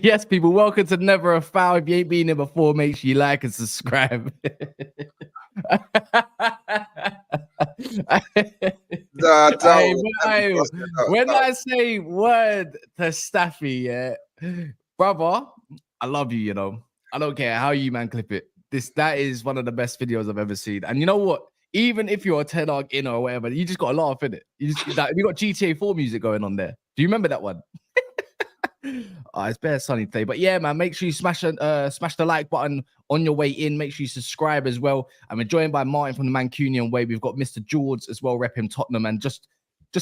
Yes, people, welcome to Never a Foul. If you ain't been here before, make sure you like and subscribe. When I say word to Staffy, yeah, brother, I love you, you know. I don't care how you man clip it. That is one of the best videos I've ever seen. And you know what? Even if you're a 10 arc in or whatever, you just got a laugh in it. You got GTA 4 music going on there. Do you remember that one? It's bare sunny today, but yeah, man, make sure you smash the like button on your way in. Make sure you subscribe as well. I'm joined by Martin from the Mancunian Way. We've got Mr. George as well, repping Tottenham, and just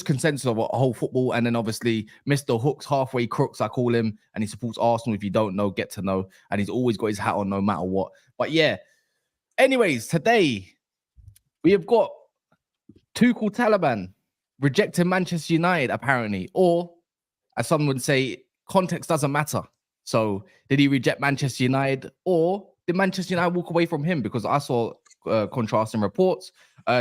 consensus of a whole football. And then obviously Mr. Hooks, halfway crooks, I call him, and he supports Arsenal. If you don't know, get to know, and he's always got his hat on no matter what. But yeah, anyways, today we have got Tuchel Taliban rejecting Manchester United apparently, or as some would say, context doesn't matter. So did he reject Manchester United, or did Manchester United walk away from him? Because I saw contrasting reports.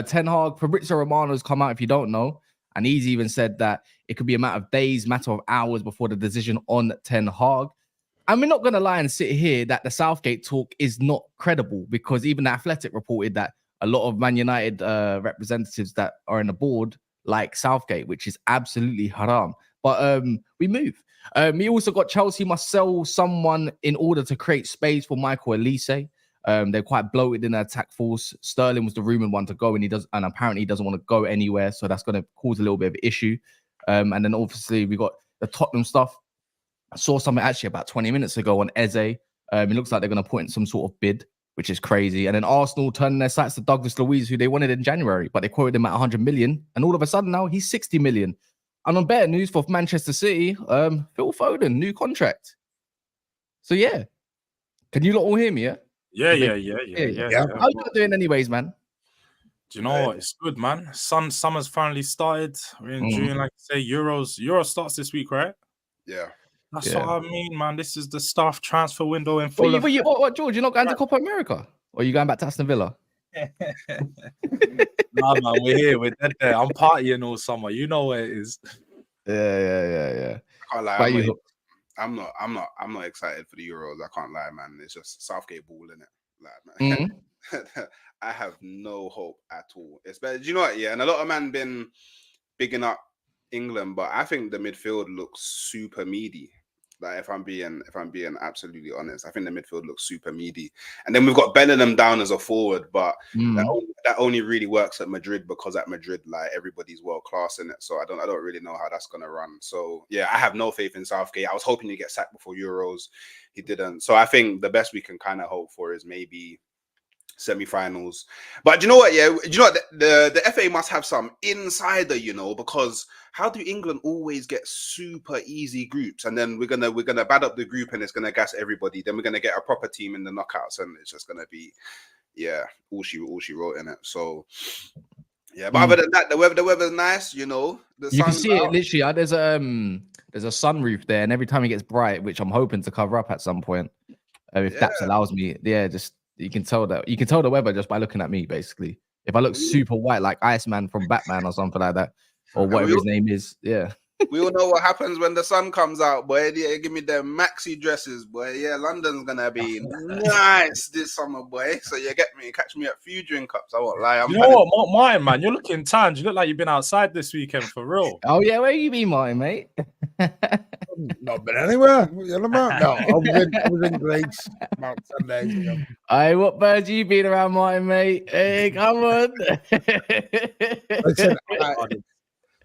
Ten Hag, Fabrizio Romano's come out, if you don't know, and he's even said that it could be a matter of days, matter of hours before the decision on Ten Hag. And we're not going to lie and sit here that the Southgate talk is not credible, because even the Athletic reported that a lot of Man United representatives that are in the board like Southgate, which is absolutely haram. But we move. We also got Chelsea must sell someone in order to create space for Michael Olise. They're quite bloated in their attack force. Sterling was the rumored one to go, and apparently he doesn't want to go anywhere. So that's going to cause a little bit of an issue. And then obviously we got the Tottenham stuff. I saw something actually about 20 minutes ago on Eze. It looks like they're going to put in some sort of bid, which is crazy. And then Arsenal turning their sights to Douglas Luiz, who they wanted in January, but they quoted him at 100 million. And all of a sudden now he's 60 million. And on better news for Manchester City, Phil Foden, new contract. So yeah, can you lot all hear me? Yeah. Yeah. How you doing, anyways, man? Do you know what? It's good, man. Summer's finally started. We're in June, like you say. Euro starts this week, right? Yeah. That's what I mean, man. This is the staff transfer window in full. What, George? You're not going to Copa America, or are you going back to Aston Villa? Nah, man, we're here. We're dead there. I'm partying all summer. You know where it is. Yeah. I can't lie. I'm not excited for the Euros. I can't lie, man. It's just Southgate ball in it. Like, man. I have no hope at all. It's better. Do you know what? Yeah, and a lot of man been bigging up England, but I think the midfield looks super meaty. Like if I'm being absolutely honest, I think the midfield looks super meaty. And then we've got Bellingham down as a forward, but that only really works at Madrid, because at Madrid, like, everybody's world class in it. So I don't really know how that's gonna run. So yeah, I have no faith in Southgate. I was hoping to get sacked before Euros. He didn't. So I think the best we can kind of hope for is maybe semi-finals. But do you know what? Yeah, do you know what? The FA must have some insider, you know, because how do England always get super easy groups, and then we're gonna bad up the group and it's gonna gas everybody. Then we're gonna get a proper team in the knockouts, and it's just gonna be all she wrote in it. So yeah, but other than that, the weather's nice, you know. You can see it literally. There's a sunroof there, and every time it gets bright, which I'm hoping to cover up at some point, if that allows me. Yeah, just. You can tell the weather just by looking at me, basically. If I look super white like Iceman from Batman or something like that, or whatever his name is, yeah. We all know what happens when the sun comes out, boy. Yeah, give me them maxi dresses, boy. Yeah, London's gonna be nice this summer, boy. So you get me, catch me at few drink ups. I won't lie. You know what, Martin, man, you're looking tanned. You look like you've been outside this weekend for real. Oh yeah, where you been, Martin, mate? Not been anywhere. What you on about? No, I was in Greece about 10 days ago. Hey, what birds you been around, Martin, mate? Hey, come on. Listen,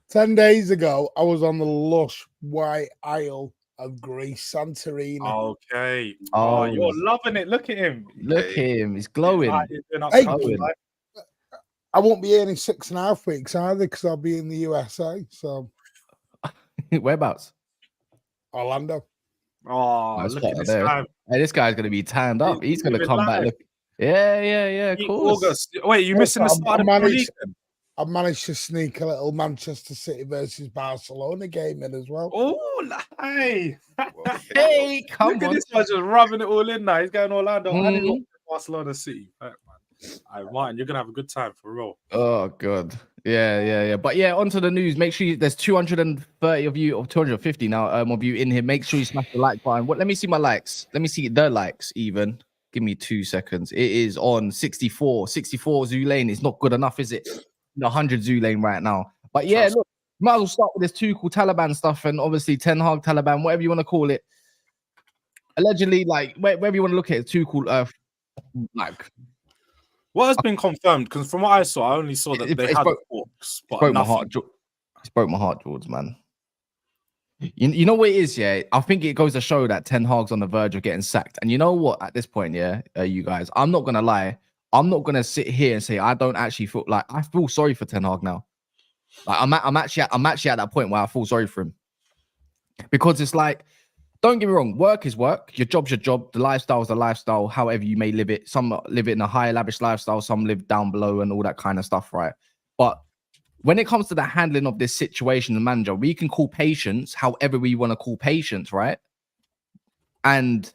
10 days ago, I was on the lush white Isle of Greece, Santorini. Okay. Oh, You're loving it. Look at him. Look at him. He's glowing. Hey, Glowing. I won't be here in 6.5 weeks either because I'll be in the USA. So, Whereabouts? Orlando. Oh, That's look hot at this there. guy. Hey, this guy's gonna be tanned up. He's gonna living come back. life. Look. Yeah. Of course. August. Wait, you missing the start of the league? I've managed to sneak a little Manchester City versus Barcelona game in as well. Oh, hey. Hey, come Look on. at this one just rubbing it all in now. He's going Orlando and he's going Barcelona City. Right, man. All right, Martin, you're going to have a good time for real. Oh, God. Yeah. But yeah, onto the news. Make sure there's 230 of you, or 250 now of you in here. Make sure you smash the like button. Let me see my likes. Let me see the likes even. Give me 2 seconds. It is on 64 Zulane. It's not good enough, is it? 100 Zulane right now. But yeah, look, might as well start with this Tuchel Taliban stuff and obviously Ten Hag Taliban, whatever you want to call it. Allegedly, like wherever you want to look at it, Tuchel, like what has been confirmed? Because from what I saw, I only saw that they had talks, but broke nothing. my heart. It's broke my heart, George, man. You know what it is, yeah? I think it goes to show that Ten Hag's on the verge of getting sacked. And you know what? At this point, yeah, you guys, I'm not gonna lie. I'm not gonna sit here and say I don't actually feel like I feel sorry for Ten Hag now. Like I'm actually at that point where I feel sorry for him because it's like, don't get me wrong, work is work, your job's your job, the lifestyle is the lifestyle. However you may live it, some live it in a high lavish lifestyle, some live down below and all that kind of stuff, right? But when it comes to the handling of this situation, the manager, we can call patience however we want to call patience, right? And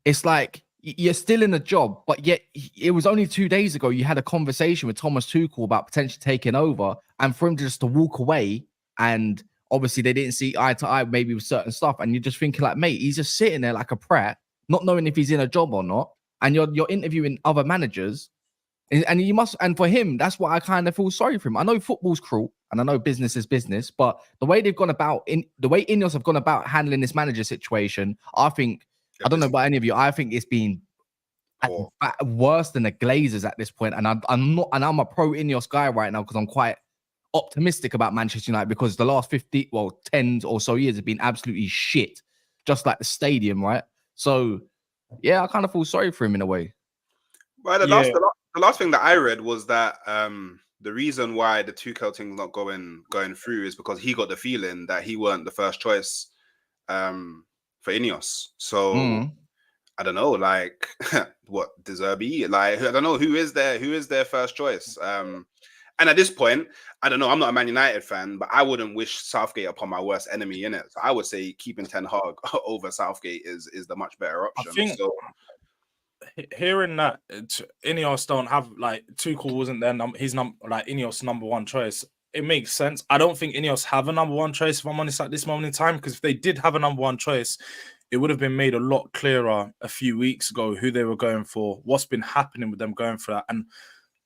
it's like you're still in a job, but yet it was only 2 days ago you had a conversation with Thomas Tuchel about potentially taking over, and for him just to walk away, and obviously they didn't see eye to eye maybe with certain stuff, and you're just thinking like, mate, he's just sitting there like a prat, not knowing if he's in a job or not, and you're interviewing other managers, and you must, and for him, that's what I kind of feel sorry for him. I know football's cruel, and I know business is business, but the way they've gone about, the way INEOS have gone about handling this manager situation, I think, I don't know about any of you, I think it's been worse than the Glazers at this point. And I'm a pro INEOS guy right now because I'm quite optimistic about Manchester United because the last 10 or so years have been absolutely shit, just like the stadium, right? So yeah, I kind of feel sorry for him in a way. Well, the last thing that I read was that the reason why the Tuchel thing's not going through is because he got the feeling that he weren't the first choice for INEOS. So I don't know, like what De Zerbi, like I don't know who is their first choice. And at this point, I don't know. I'm not a Man United fan, but I wouldn't wish Southgate upon my worst enemy in it. So I would say keeping Ten Hag over Southgate is the much better option. I think hearing that INEOS don't have, like, Tuchel wasn't their INEOS number one choice. It makes sense. I don't think INEOS have a number one choice, if I'm honest, at this moment in time, because if they did have a number one choice, it would have been made a lot clearer a few weeks ago who they were going for, what's been happening with them going for that. And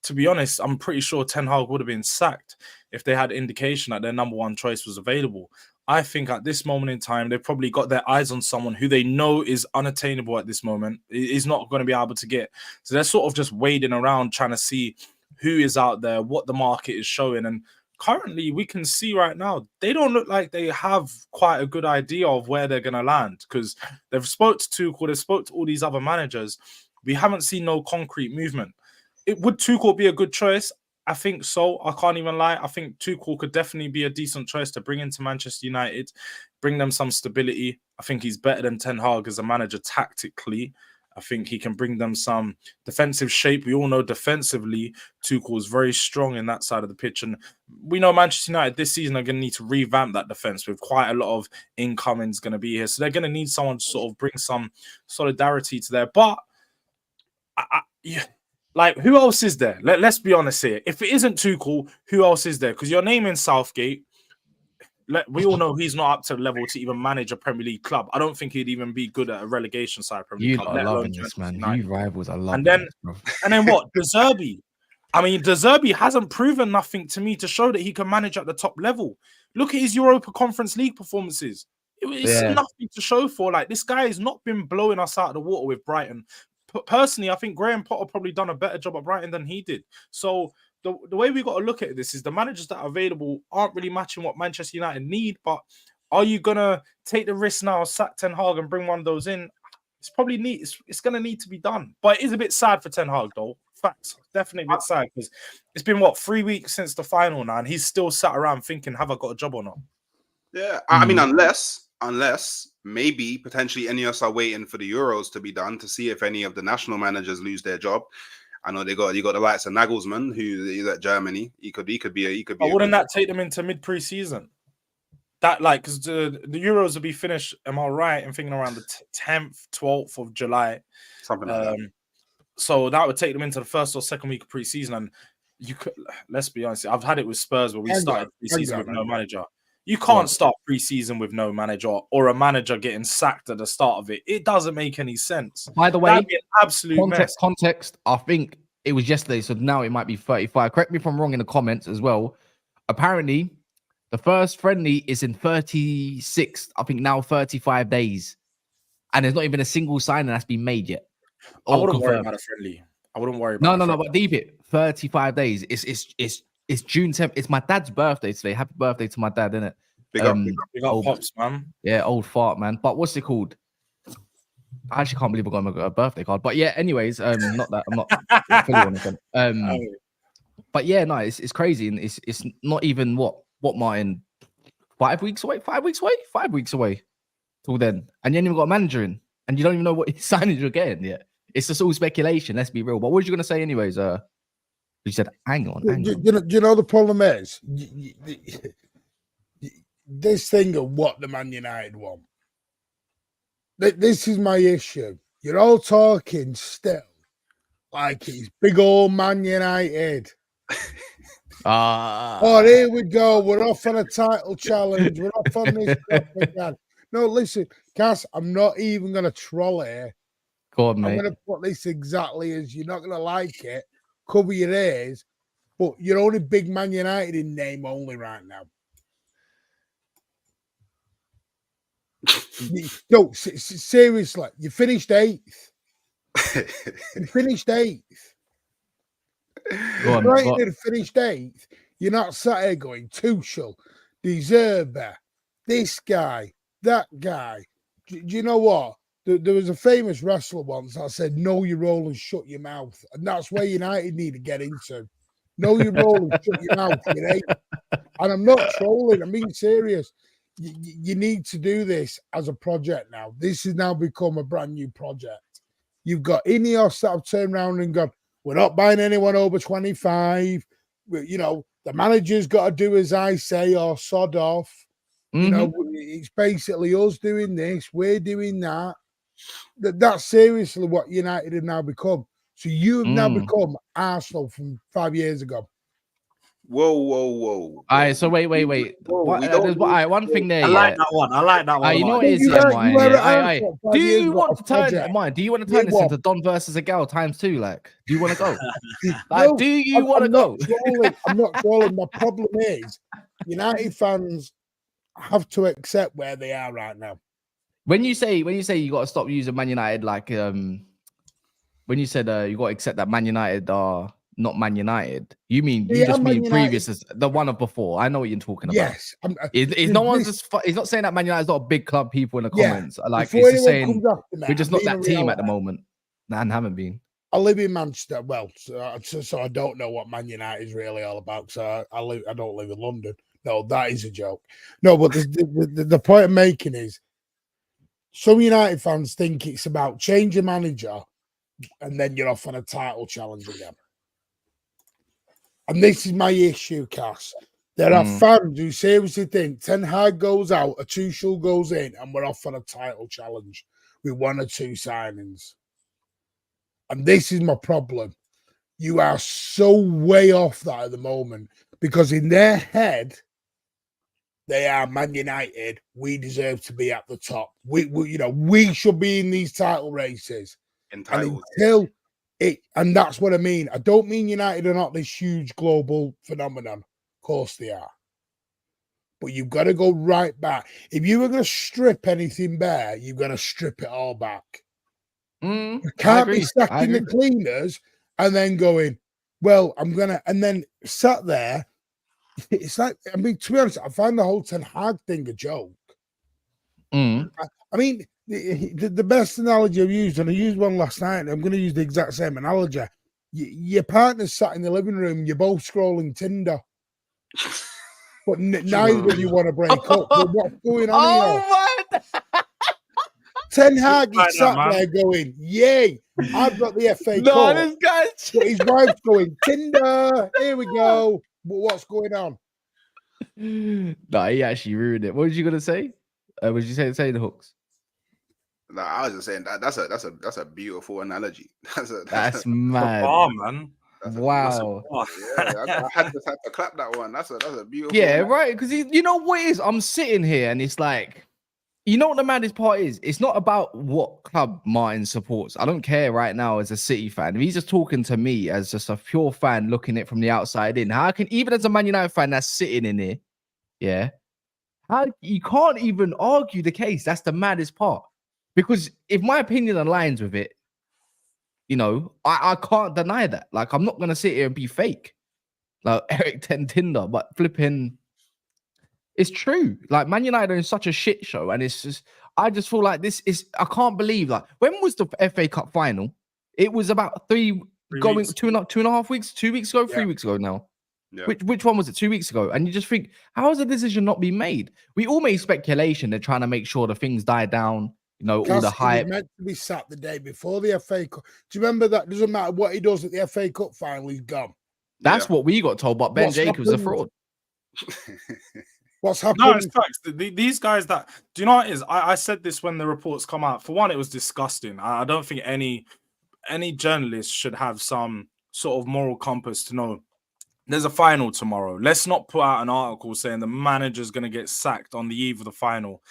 to be honest, I'm pretty sure Ten Hag would have been sacked if they had indication that their number one choice was available. I think at this moment in time, they've probably got their eyes on someone who they know is unattainable at this moment, is not going to be able to get. So they're sort of just wading around trying to see who is out there, what the market is showing. And currently, we can see right now, they don't look like they have quite a good idea of where they're going to land, because they've spoke to Tuchel, they've spoke to all these other managers. We haven't seen no concrete movement. Would Tuchel be a good choice? I think so. I can't even lie. I think Tuchel could definitely be a decent choice to bring into Manchester United, bring them some stability. I think he's better than Ten Hag as a manager tactically. I think he can bring them some defensive shape. We all know defensively, Tuchel is very strong in that side of the pitch. And we know Manchester United this season are going to need to revamp that defense with quite a lot of incomings going to be here. So they're going to need someone to sort of bring some solidarity to there. But like, who else is there? Let's be honest here. If it isn't Tuchel, who else is there? Because you're naming Southgate. We all know he's not up to the level to even manage a Premier League club. I don't think he'd even be good at a relegation side Premier League club. You are loving this, man. You rivals are loving this, bro. And then what? De Zerbi. I mean, De Zerbi hasn't proven nothing to me to show that he can manage at the top level. Look at his Europa Conference League performances. It's nothing to show for. Like, this guy has not been blowing us out of the water with Brighton. Personally, I think Graham Potter probably done a better job at Brighton than he did. So the way we got to look at this is the managers that are available aren't really matching what Manchester United need. But are you gonna take the risk now, sack Ten Hag and bring one of those in? It's probably neat. It's gonna need to be done. But it is a bit sad for Ten Hag, though. Facts, definitely a bit sad, because it's been 3 weeks since the final now, and he's still sat around thinking, have I got a job or not? Yeah, I mean, unless maybe potentially INEOS are waiting for the Euros to be done to see if any of the national managers lose their job. I know you got the likes of Nagelsmann, who's at Germany. He could be. But wouldn't that take them into mid pre-season? That, because the Euros will be finished. Am I right? I'm thinking around the 10th, 12th of July, something like that. So that would take them into the first or second week of pre-season. And you could, let's be honest, I've had it with Spurs where we started pre-season with no manager. You can't start pre-season with no manager, or a manager getting sacked at the start of it. It doesn't make any sense. By the way, that'd be an absolute context. I think it was yesterday, so now it might be 35. Correct me if I'm wrong in the comments as well. Apparently, the first friendly is in 36. I think now 35 days, and there's not even a single signing that's been made yet. I wouldn't worry about a friendly. I wouldn't worry about No, but deep it. 35 days. It's June 10th. It's my dad's birthday today. Happy birthday to my dad, innit? Big up Pops, man. Yeah, old fart, man. But what's it called? I actually can't believe I got a birthday card. But yeah, anyways, not that I'm not fully on it. But yeah, no, it's crazy, and it's not even what Martin, 5 weeks away till then, and you ain't even got a manager in, and you don't even know what signings you're getting yet. It's just all speculation. Let's be real. But what was you gonna say, anyways? You said, hang on. Do you know the problem is this thing of what the Man United want. This is my issue. You're all talking still like it's big old Man United. Oh, here we go. We're off on a title challenge. We're off on this stuff again. No, listen, Cass, I'm not even going to troll here. Go on, mate. I'm going to put this exactly as you're not going to like it. Cover your ears, but you're only big Man United in name only right now. No, seriously, you finished 8th. You finished 8th. Right, you finished 8th. You're not sat here going, Tuchel, Deserber, this guy, that guy. Do you know what? There was a famous wrestler once that said, know your role and shut your mouth. And that's where United need to get into. Know your role and shut your mouth. And I'm not trolling. I'm being serious. You need to do this as a project now. This has now become a brand new project. You've got INEOS that have turned around and gone, we're not buying anyone over 25. You know, the manager's got to do as I say or sod off. Mm-hmm. You know, it's basically us doing this. We're doing that. That's seriously what United have now become. So you have now become Arsenal from 5 years ago. Whoa. All right, so wait. One thing there. I like that one. You know what it is, Do you want to turn mine? Do you want to turn this into Don versus a gal ×2? Like, do you want to go? No, do you want to go? I'm not trolling. My problem is United fans have to accept where they are right now. When you say you got to stop using Man United, like when you said you got to accept that Man United are not Man United, you mean you just mean previous as the one of before? I know what you're talking about. Yes, he's not saying that Man United is not a big club. People in the comments like it's just saying we're just not that team at the moment, and haven't been. I live in Manchester, so I don't know what Man United is really all about. So I don't live in London. No, that is a joke. No, but the point I'm making is some United fans think it's about change a manager and then you're off on a title challenge again. And this is my issue, Cass. There are fans who seriously think Ten Hag goes out, a Tuchel goes in, and we're off on a title challenge with 1 or 2 signings. And this is my problem. You are so way off that at the moment because in their head, they are Man United. We deserve to be at the top. We should be in these title races. Entitled. And that's what I mean. I don't mean United are not this huge global phenomenon. Of course they are. but you've got to go right back. If you were going to strip anything bare, you've got to strip it all back. You can't be sacking the cleaners and then going, well, I'm going to, and then sat there. It's like, I mean, to be honest, I find the whole Ten Hag thing a joke. I mean, the best analogy I've used, and I used one last night, and I'm going to use the exact same analogy. Your partner's sat in the living room, you're both scrolling Tinder, but neither of you want to break up. But what's going on here? Ten Hag is sat there going, yay, I've got the FA Cup. This guy's... But his wife's going, Tinder, here we go. But what's going on? No, he actually ruined it. What was you going to say? Would you say the hooks? No, I was just saying that's a beautiful analogy. That's mad. Man. Wow. I had to clap that one. That's a beautiful. Yeah, right. Because you know what it is? I'm sitting here and it's like, you know what the maddest part is? It's not about what club Martin supports. I don't care right now as a City fan. If he's just talking to me as just a pure fan looking at it from the outside in, how can, even as a Man United fan that's sitting in here, yeah, how you can't even argue the case. That's the maddest part. Because if my opinion aligns with it, you know, I can't deny that. Like, I'm not going to sit here and be fake. Like Eric Tinder, but flipping... It's true. Like, Man United are in such a shit show, and it's just, I just feel like this is, I can't believe, like, when was the FA Cup final? It was about 2 and a half weeks, 2 weeks ago, 3 weeks ago now. Yeah. Which one was it? 2 weeks ago. And you just think, how has a decision not been made? We all made speculation. They're trying to make sure the things die down, you know, all the hype. Meant to be sat the day before the FA Cup. Do you remember that? Doesn't matter what he does at the FA Cup final, he's gone. That's what we got told, but Ben Jacobs a fraud. What's happening? No, it's facts. These guys that, do you know what it is? I said this when the reports come out. For one, it was disgusting. I don't think any journalist should have some sort of moral compass to know there's a final tomorrow. Let's not put out an article saying the manager's going to get sacked on the eve of the final.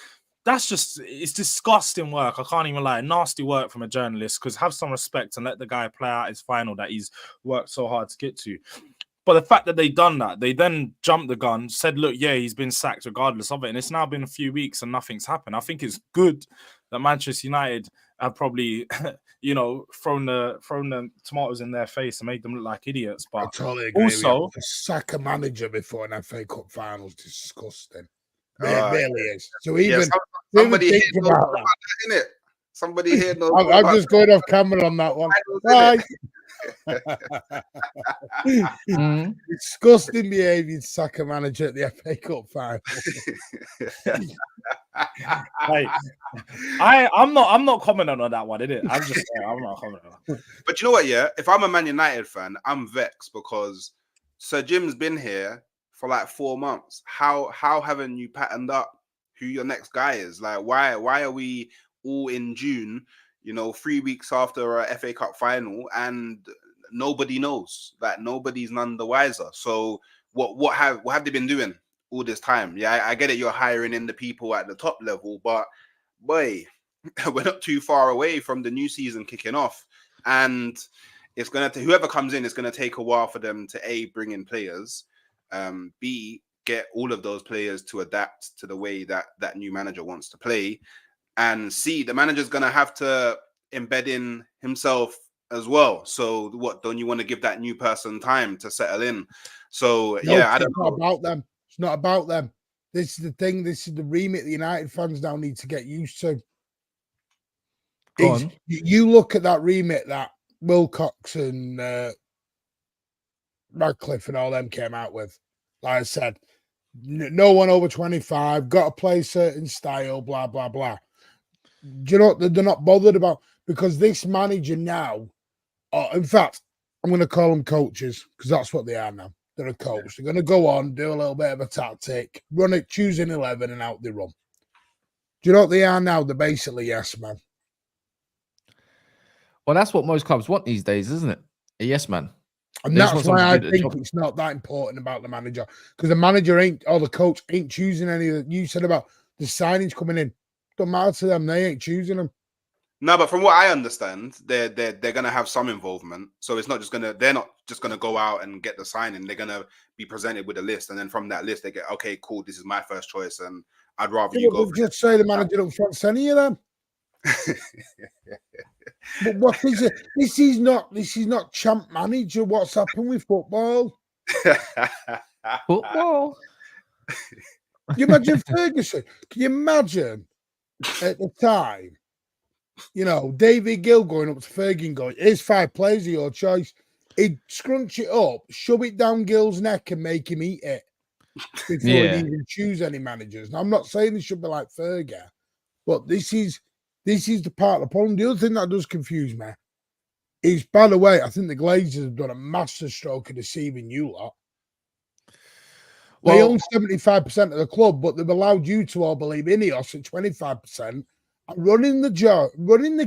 That's just, it's disgusting work. I can't even lie. Nasty work from a journalist, because have some respect and let the guy play out his final that he's worked so hard to get to. But the fact that they done that, they then jumped the gun, said, look, yeah, he's been sacked regardless of it. And it's now been a few weeks and nothing's happened. I think it's good that Manchester United have probably, you know, thrown the tomatoes in their face and made them look like idiots. But I totally agree also, with you. To sack a manager before an FA Cup final is disgusting. It really is. So even somebody think here about that, innit? Somebody here knows. I'm just going off camera on that one. Bye. Disgusting behaviour to sack a manager at the FA Cup final. Hey, I'm not commenting on that one, is it? I'm just saying, I'm not commenting on that. But you know what, yeah? If I'm a Man United fan, I'm vexed because Sir Jim's been here for like 4 months. How haven't you patterned up who your next guy is? Like, why are we all in June, you know, 3 weeks after a FA Cup final, and nobody knows? Like, nobody's none the wiser. So what have they been doing all this time? Yeah, I get it, you're hiring in the people at the top level, but boy, we're not too far away from the new season kicking off, and it's gonna whoever comes in, it's gonna take a while for them to A, bring in players, B, get all of those players to adapt to the way that that new manager wants to play, and C, the manager's gonna have to embed in himself as well. So what, don't you want to give that new person time to settle in? So no, yeah, I don't know. It's not about them. It's not about them. This is the thing. This is the remit the United fans now need to get used to. You look at that remit that Wilcox and Radcliffe and all them came out with. Like I said, no one over 25, got to play certain style, blah, blah, blah. Do you know what they're not bothered about? Because this manager now, in fact, I'm going to call them coaches, because that's what they are now. They're a coach. They're going to go on, do a little bit of a tactic, run it, choose an 11, and out they run. Do you know what they are now? They're basically yes man. Well, that's what most clubs want these days, isn't it? A yes man. And that's why I think it's not that important about the manager, because the manager ain't, or the coach ain't choosing any of the, you said about the signings coming in. Don't matter to them. They ain't choosing them. No, but from what I understand, they're gonna have some involvement. So it's not just they're not just gonna go out and get the signing. They're gonna be presented with a list, and then from that list, they get, okay, cool, this is my first choice, and I'd rather you go. Just say the manager don't fancy any of them. But what is it? This is not champ manager. What's happened with football? Football. You imagine Ferguson? Can you imagine at the time? You know, David Gill going up to Fergie going, here's 5 players of your choice. He'd scrunch it up, shove it down Gill's neck and make him eat it before he'd even choose any managers. Now, I'm not saying they should be like Fergie, but this is the part of the problem. The other thing that does confuse me is, by the way, I think the Glazers have done a master stroke of deceiving you lot. They own 75% of the club, but they've allowed you to all believe INEOS at 25%. Running the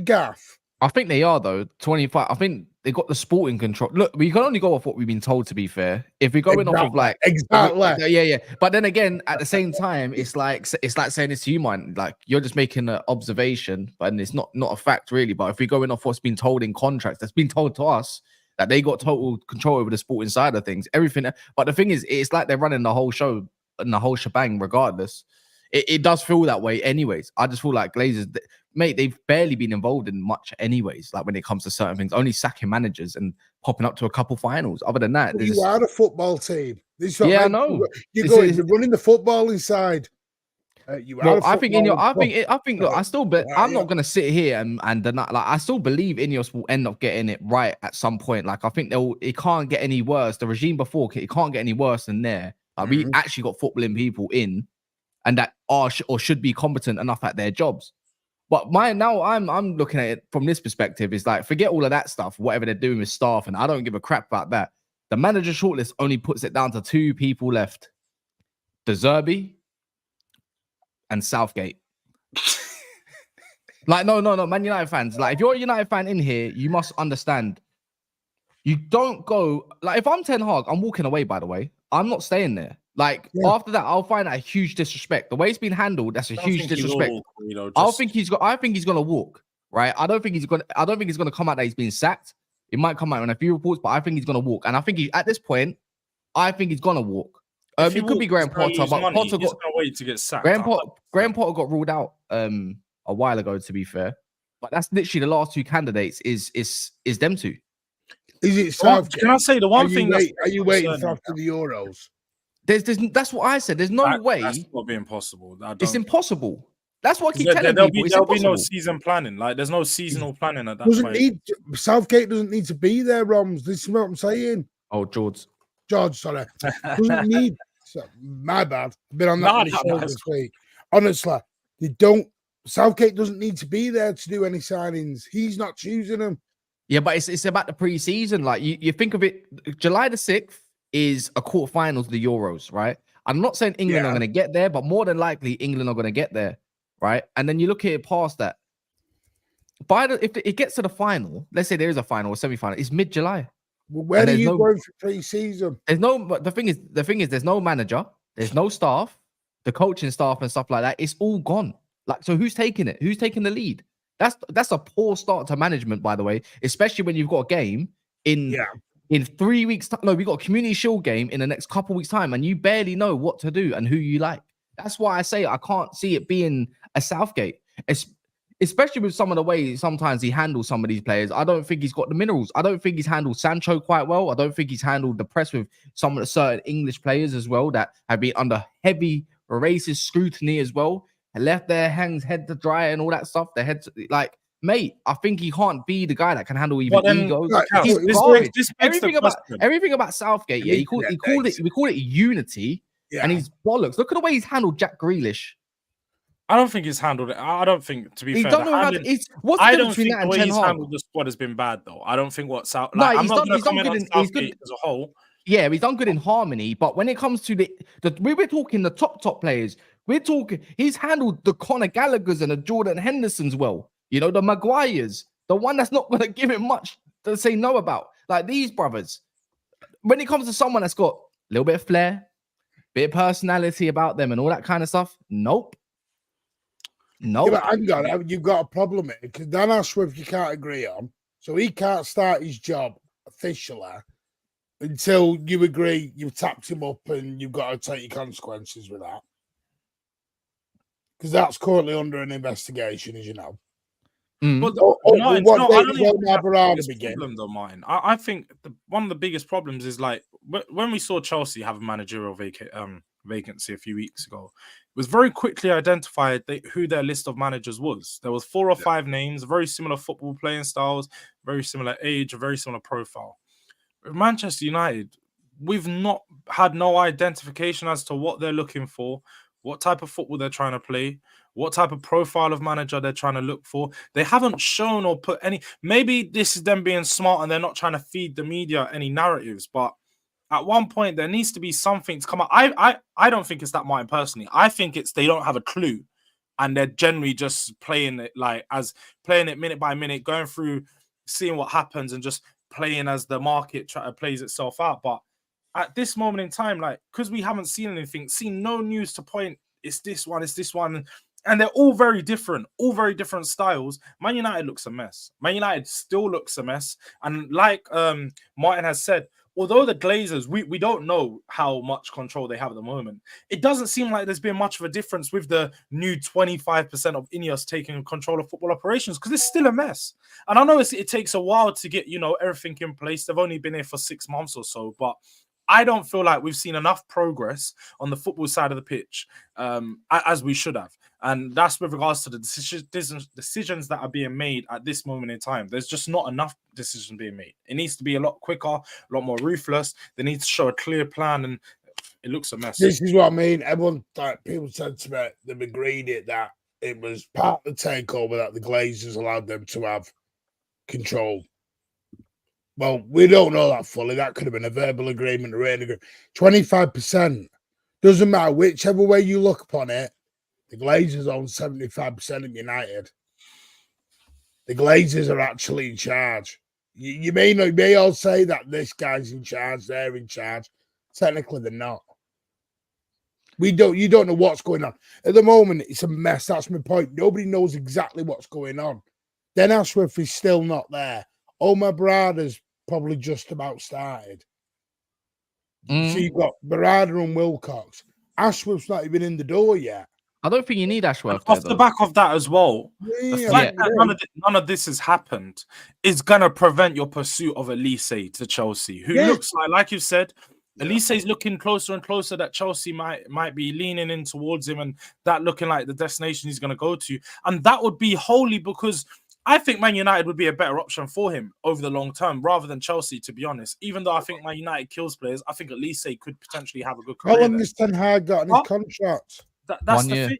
gaff. I think they are, though. 25. I think they got the sporting control. Look, we can only go off what we've been told, to be fair. If we're going off of like yeah. But then again, at the same time, it's like saying this to you, man. Like, you're just making an observation, but it's not a fact, really. But if we're going off what's been told in contracts, that's been told to us, that they got total control over the sporting side of things, everything. But the thing is, it's like they're running the whole show and the whole shebang regardless. It does feel that way anyways. I just feel like Glazers, mate, they've barely been involved in much anyways, like when it comes to certain things, only sacking managers and popping up to a couple finals. Other than that, you are a football team. I know. You're running the football inside. Look, I still bet. I'm not gonna sit here and deny. Like, I still believe INEOS will end up getting it right at some point. Like, I think it can't get any worse. The regime before, it can't get any worse than there. Like, we actually got footballing people in, and that are or should be competent enough at their jobs. But I'm looking at it from this perspective. Is like, forget all of that stuff, whatever they're doing with staff, and I don't give a crap about that. The manager shortlist only puts it down to 2 people left: De Zerbi and Southgate. Like, no, Man United fans. Like, if you're a United fan in here, you must understand. You don't go, like, if I'm Ten Hag, I'm walking away, by the way. I'm not staying there. Like, after that, I'll find that a huge disrespect. The way it's been handled, that's a huge disrespect. I think he's gonna walk, right? I don't think he's gonna come out that he's been sacked. It might come out in a few reports, but I think he's gonna walk. And I think at this point, I think he's gonna walk. It could be Graham Potter, but Potter got wait to get sacked. Graham Potter got ruled out a while ago, to be fair. But that's literally the last 2 candidates is them 2. Is it Southgate? Can I say the one thing? Are you waiting for after the Euros? That's what I said. There's no way. That's not be impossible. It's impossible. That's what I keep telling people. There'll be no season planning. Like, there's no seasonal planning at that point. Southgate doesn't need to be there, Roms. This is what I'm saying. Oh, George, sorry. Doesn't need. My bad. I've been on that show this week. Honestly, they don't. Southgate doesn't need to be there to do any signings. He's not choosing them. Yeah, but it's about the pre-season. Like, you think of it, July the 6th is a quarterfinals of the Euros, right? I'm not saying England are going to get there, but more than likely England are going to get there, right? And then you look at it past that. If it gets to the final, let's say there is a final or semi-final, it's mid-July. Well, where are you going for pre-season? But the thing is, there's no manager, there's no staff, the coaching staff and stuff like that. It's all gone. Like, so who's taking it? Who's taking the lead? That's a poor start to management, by the way, especially when you've got a game in 3 weeks. No, we got a Community Shield game in the next couple weeks' time, and you barely know what to do and who you like. That's why I say I can't see it being a Southgate, especially with some of the ways sometimes he handles some of these players. I don't think he's got the minerals. I don't think he's handled Sancho quite well. I don't think he's handled the press with some of the certain English players as well that have been under heavy racist scrutiny as well. And left their hands head to dry and all that stuff. Their heads, like, mate, I think he can't be the guy that can handle even egos. Everything about Southgate, we call it unity, and he's bollocks. Look at the way he's handled Jack Grealish. I don't think he's handled it. I don't think, to be fair, don't know how what's the difference between that and Ten Hag? He's handled the squad has been bad, though. I don't think I'm not going to comment on Southgate as a whole. Yeah, he's done good in harmony, but when it comes to we're talking the top players. We're talking, he's handled the Conor Gallaghers and the Jordan Hendersons well. You know, the Maguires, the one that's not going to give him much to say no about. Like, these brothers, when it comes to someone that's got a little bit of flair, bit of personality about them and all that kind of stuff, nope. No. Yeah, but hang on, you've got a problem here because Dan Ashworth you can't agree on, so he can't start his job officially until you agree you've tapped him up and you've got to take your consequences with that. Because that's currently under an investigation, as you know. But what I date don't does think Omar that's the Barada biggest begin? problem, though, mine. I think one of the biggest problems is like when we saw Chelsea have a managerial vacancy a few weeks ago, it was very quickly identified who their list of managers was. There was 4 or 5 names, very similar football playing styles, very similar age, a very similar profile. With Manchester United, we've not had no identification as to what they're looking for, what type of football they're trying to play, what type of profile of manager they're trying to look for. They haven't shown or put any. Maybe this is them being smart and they're not trying to feed the media any narratives, but at one point there needs to be something to come out. I don't think it's that, mine personally. I think it's they don't have a clue and they're generally just playing it minute by minute, going through, seeing what happens and just playing as the market plays itself out. But at this moment in time, like, because we haven't seen anything, seen no news to point, it's this one, and they're all very different styles. Man United looks a mess. Man United still looks a mess. And like Martin has said, although the Glazers, we don't know how much control they have at the moment, it doesn't seem like there's been much of a difference with the new 25% of INEOS taking control of football operations, because it's still a mess. And I know it takes a while to get, everything in place. They've only been here for 6 months or so, but I don't feel like we've seen enough progress on the football side of the pitch as we should have. And that's with regards to the decisions that are being made at this moment in time. There's just not enough decisions being made. It needs to be a lot quicker, a lot more ruthless. They need to show a clear plan, and it looks a mess. This is what I mean. Everyone, people said to me, they've agreed that it was part of the takeover that the Glazers allowed them to have control. Well, we don't know that fully. That could have been a verbal agreement, a written agreement. 25%. Doesn't matter whichever way you look upon it. The Glazers own 75% of United. The Glazers are actually in charge. You may all say that this guy's in charge, they're in charge. Technically, they're not. You don't know what's going on. At the moment, it's a mess. That's my point. Nobody knows exactly what's going on. Dan Ashworth is still not there. Omar Barada's probably just about started. So you've got Barada and Wilcox. Ashworth's not even in the door yet. I don't think you need Ashworth. Off the back of that as well, the fact that none of this has happened is going to prevent your pursuit of Olise to Chelsea, who looks like you said, Olise is looking closer and closer that Chelsea might be leaning in towards him, and that looking like the destination he's going to go to. And that would be wholly because I think Man United would be a better option for him over the long term rather than Chelsea, to be honest. Even though I think Man United kills players, I think Olise could potentially have a good career. How long has Ten Hag got in his contract? That's the thing.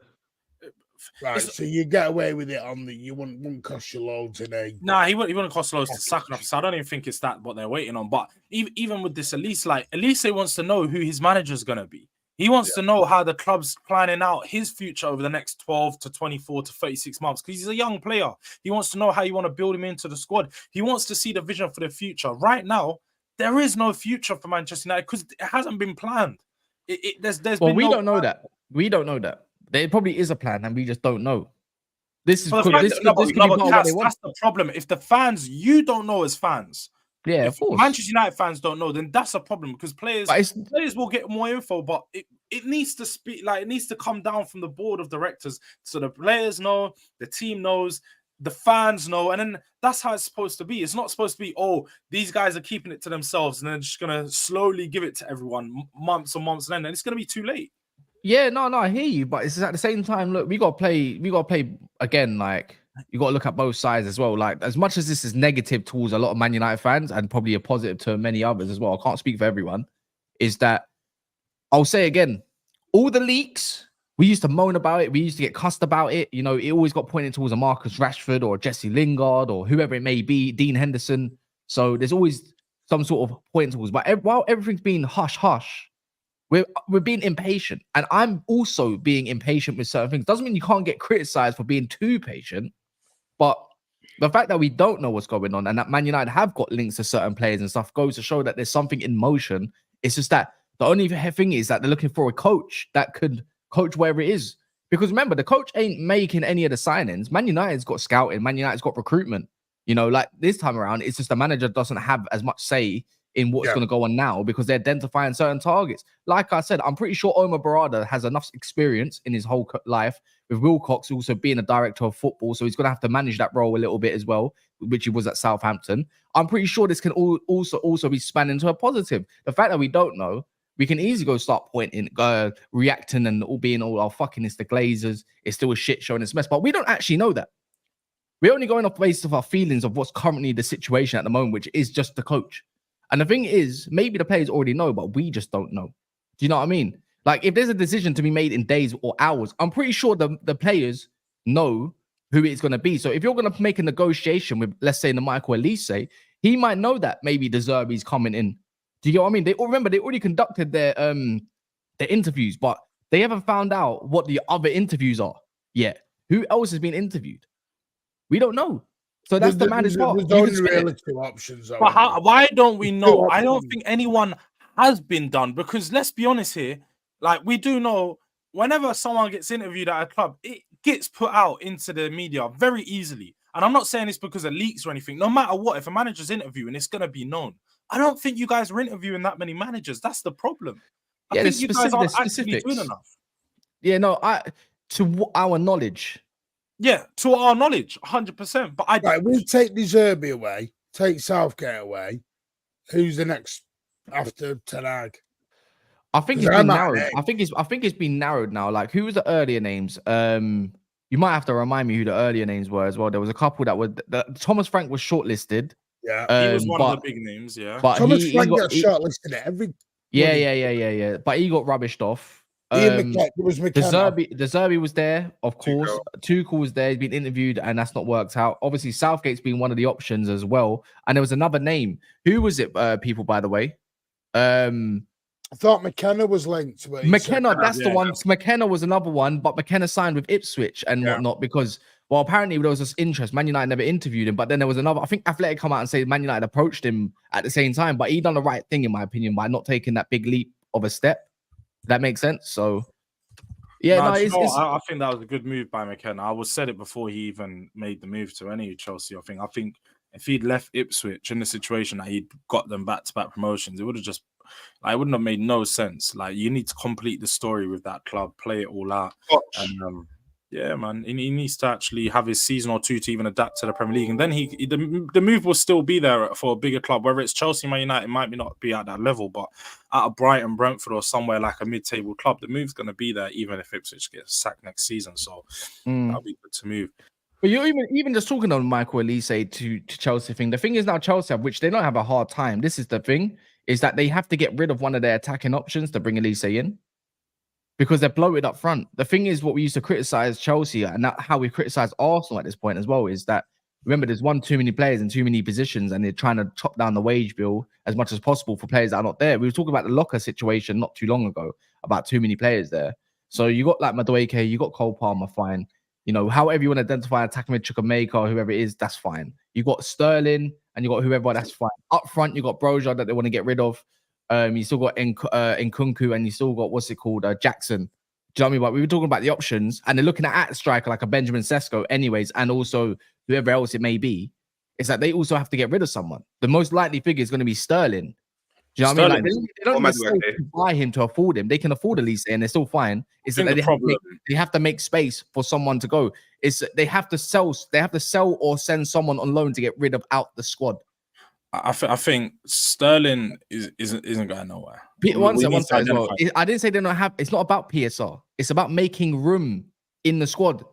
Right, so you get away with it on the. You wouldn't cost you loads in a. Nah, he wouldn't cost loads to sack him. So I don't even think it's that what they're waiting on. But even with this, Olise wants to know who his manager's gonna be. He wants to know how the club's planning out his future over the next 12 to 24 to 36 months because he's a young player. He wants to know how you want to build him into the squad. He wants to see the vision for the future. Right now, there is no future for Manchester United because it hasn't been planned. We don't know that. We don't know that. There probably is a plan, and we just don't know. This is that's the problem. If the fans, you don't know as fans. Yeah, if of course. Manchester United fans don't know, then that's a problem because players will get more info, but it needs to speak it needs to come down from the board of directors so the players know, the team knows, the fans know, and then that's how it's supposed to be. It's not supposed to be, these guys are keeping it to themselves and they're just gonna slowly give it to everyone months and months, and then it's gonna be too late. Yeah, no, I hear you, but it's at the same time. Look, we gotta play again. Like, you gotta look at both sides as well. Like, as much as this is negative towards a lot of Man United fans and probably a positive to many others as well, I can't speak for everyone. Is that I'll say again, all the leaks we used to moan about it, we used to get cussed about it. It always got pointed towards a Marcus Rashford or Jesse Lingard or whoever it may be, Dean Henderson. So there's always some sort of point towards. But while everything's been hush hush. We're being impatient, and I'm also being impatient with certain things. Doesn't mean you can't get criticized for being too patient, but the fact that we don't know what's going on and that Man United have got links to certain players and stuff goes to show that there's something in motion. It's just that the only thing is that they're looking for a coach that could coach wherever it is, Because remember, the coach ain't making any of the signings. Man United's got scouting. Man United's got recruitment. You know, like this time around, it's just the manager doesn't have as much say in what's going to go on now because they're identifying certain targets. Like I said, I'm pretty sure Omar Barada has enough experience in his whole life with Wilcox also being a director of football. So he's going to have to manage that role a little bit as well, which he was at Southampton. I'm pretty sure this can also be spun into a positive. The fact that we don't know, we can easily go start pointing, reacting and all being all, oh, fucking, it's the Glazers. It's still a shit show and it's a mess. But we don't actually know that. We're only going off based of our feelings of what's currently the situation at the moment, which is just the coach. And the thing is, maybe the players already know, but we just don't know. Do you know what I mean? Like, if there's a decision to be made in days or hours, I'm pretty sure the players know who it's going to be. So if you're going to make a negotiation with, let's say, the Michael Olise, he might know that maybe De Zerbi's coming in. Do you get what I mean? They already conducted their interviews, but they haven't found out what the other interviews are yet. Who else has been interviewed? We don't know. So that's the maddest part. There's only really two options. But why don't we know? I don't think anyone has been done because let's be honest here. Like, we do know whenever someone gets interviewed at a club, it gets put out into the media very easily. And I'm not saying it's because of leaks or anything. No matter what, if a manager's interviewing, it's going to be known. I don't think you guys are interviewing that many managers. That's the problem. I think you guys aren't actually doing enough. Yeah, no, to our knowledge. Yeah, to our knowledge, 100%. But we'll take De Zerbi away, take Southgate away. Who's the next after Ten Hag? I think it's been narrowed. I think it's been narrowed now. Like, who was the earlier names? You might have to remind me who the earlier names were as well. There was a couple that were Thomas Frank was shortlisted. Yeah, he was one of the big names. Yeah, but Thomas Frank got shortlisted at every. Yeah. But he got rubbished off. De Zerbi was there, of course. Tuchel was there. He's been interviewed, and that's not worked out. Obviously, Southgate's been one of the options as well. And there was another name. Who was it? People, by the way. I thought McKenna was linked. McKenna, that's the one. McKenna was another one, but McKenna signed with Ipswich and whatnot because, well, apparently there was this interest. Man United never interviewed him, but then there was another. I think Athletic come out and say Man United approached him at the same time, but he done the right thing, in my opinion, by not taking that big leap of a step. That makes sense. So, yeah, I think that was a good move by McKenna. I said it before he even made the move to any Chelsea. I think if he'd left Ipswich in the situation that he'd got them back-to-back promotions, it would have just, it wouldn't have made no sense. Like, you need to complete the story with that club, play it all out. And yeah, man, he needs to actually have his season or two to even adapt to the Premier League, and then the move will still be there for a bigger club. Whether it's Chelsea, Man United, it might not be at that level, but at a Brighton, Brentford, or somewhere like a mid-table club, the move's going to be there, even if Ipswich gets sacked next season. So that'll be good to move. But you're even just talking on Michael Olise to Chelsea thing. The thing is now Chelsea, which they don't have a hard time. This is the thing, is that they have to get rid of one of their attacking options to bring Olise in, because they're bloated up front. The thing is, what we used to criticize Chelsea and how we criticize Arsenal at this point as well is that, remember, there's one too many players in too many positions, and they're trying to chop down the wage bill as much as possible for players that are not there. We were talking about the locker situation not too long ago about too many players there. So you got like Madueke, you got Cole Palmer, fine. You know, however you want to identify attacking with Chukwuemeka or whoever it is, that's fine. You got Sterling and you got whoever, that's fine. Up front, you got Broja that they want to get rid of. You still got Nkunku, and you still got Jackson. Do you know what I mean? But we were talking about the options, and they're looking at striker like a Benjamin Sesko, anyways, and also whoever else it may be. It's that they also have to get rid of someone. The most likely figure is going to be Sterling. Do you know what I mean? Like, they don't necessarily buy him to afford him. They can afford Olise, and they're still fine. It's that they have to make space for someone to go. They have to sell or send someone on loan to get rid of out the squad. I think Sterling isn't going nowhere. One side as well. I didn't say they don't have. It's not about PSR. It's about making room in the squad.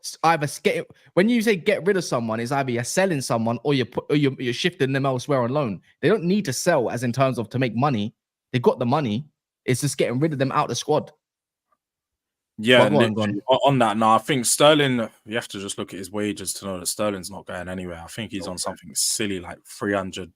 When you say get rid of someone, it's either you're selling someone or you're shifting them elsewhere on loan. They don't need to sell, as in terms of to make money. They got the money. It's just getting rid of them out the squad. Yeah, on that, no, I think Sterling, you have to just look at his wages to know that Sterling's not going anywhere. I think he's on something silly like 300.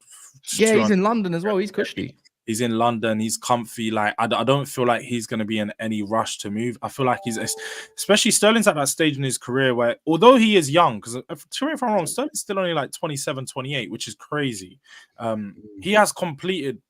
Yeah, he's in London as well. He's cushy. He's in London. He's comfy. Like, I don't feel like he's going to be in any rush to move. I feel like especially Sterling's at that stage in his career where, although he is young, because correct me if I'm wrong, Sterling's still only like 27, 28, which is crazy. He has completed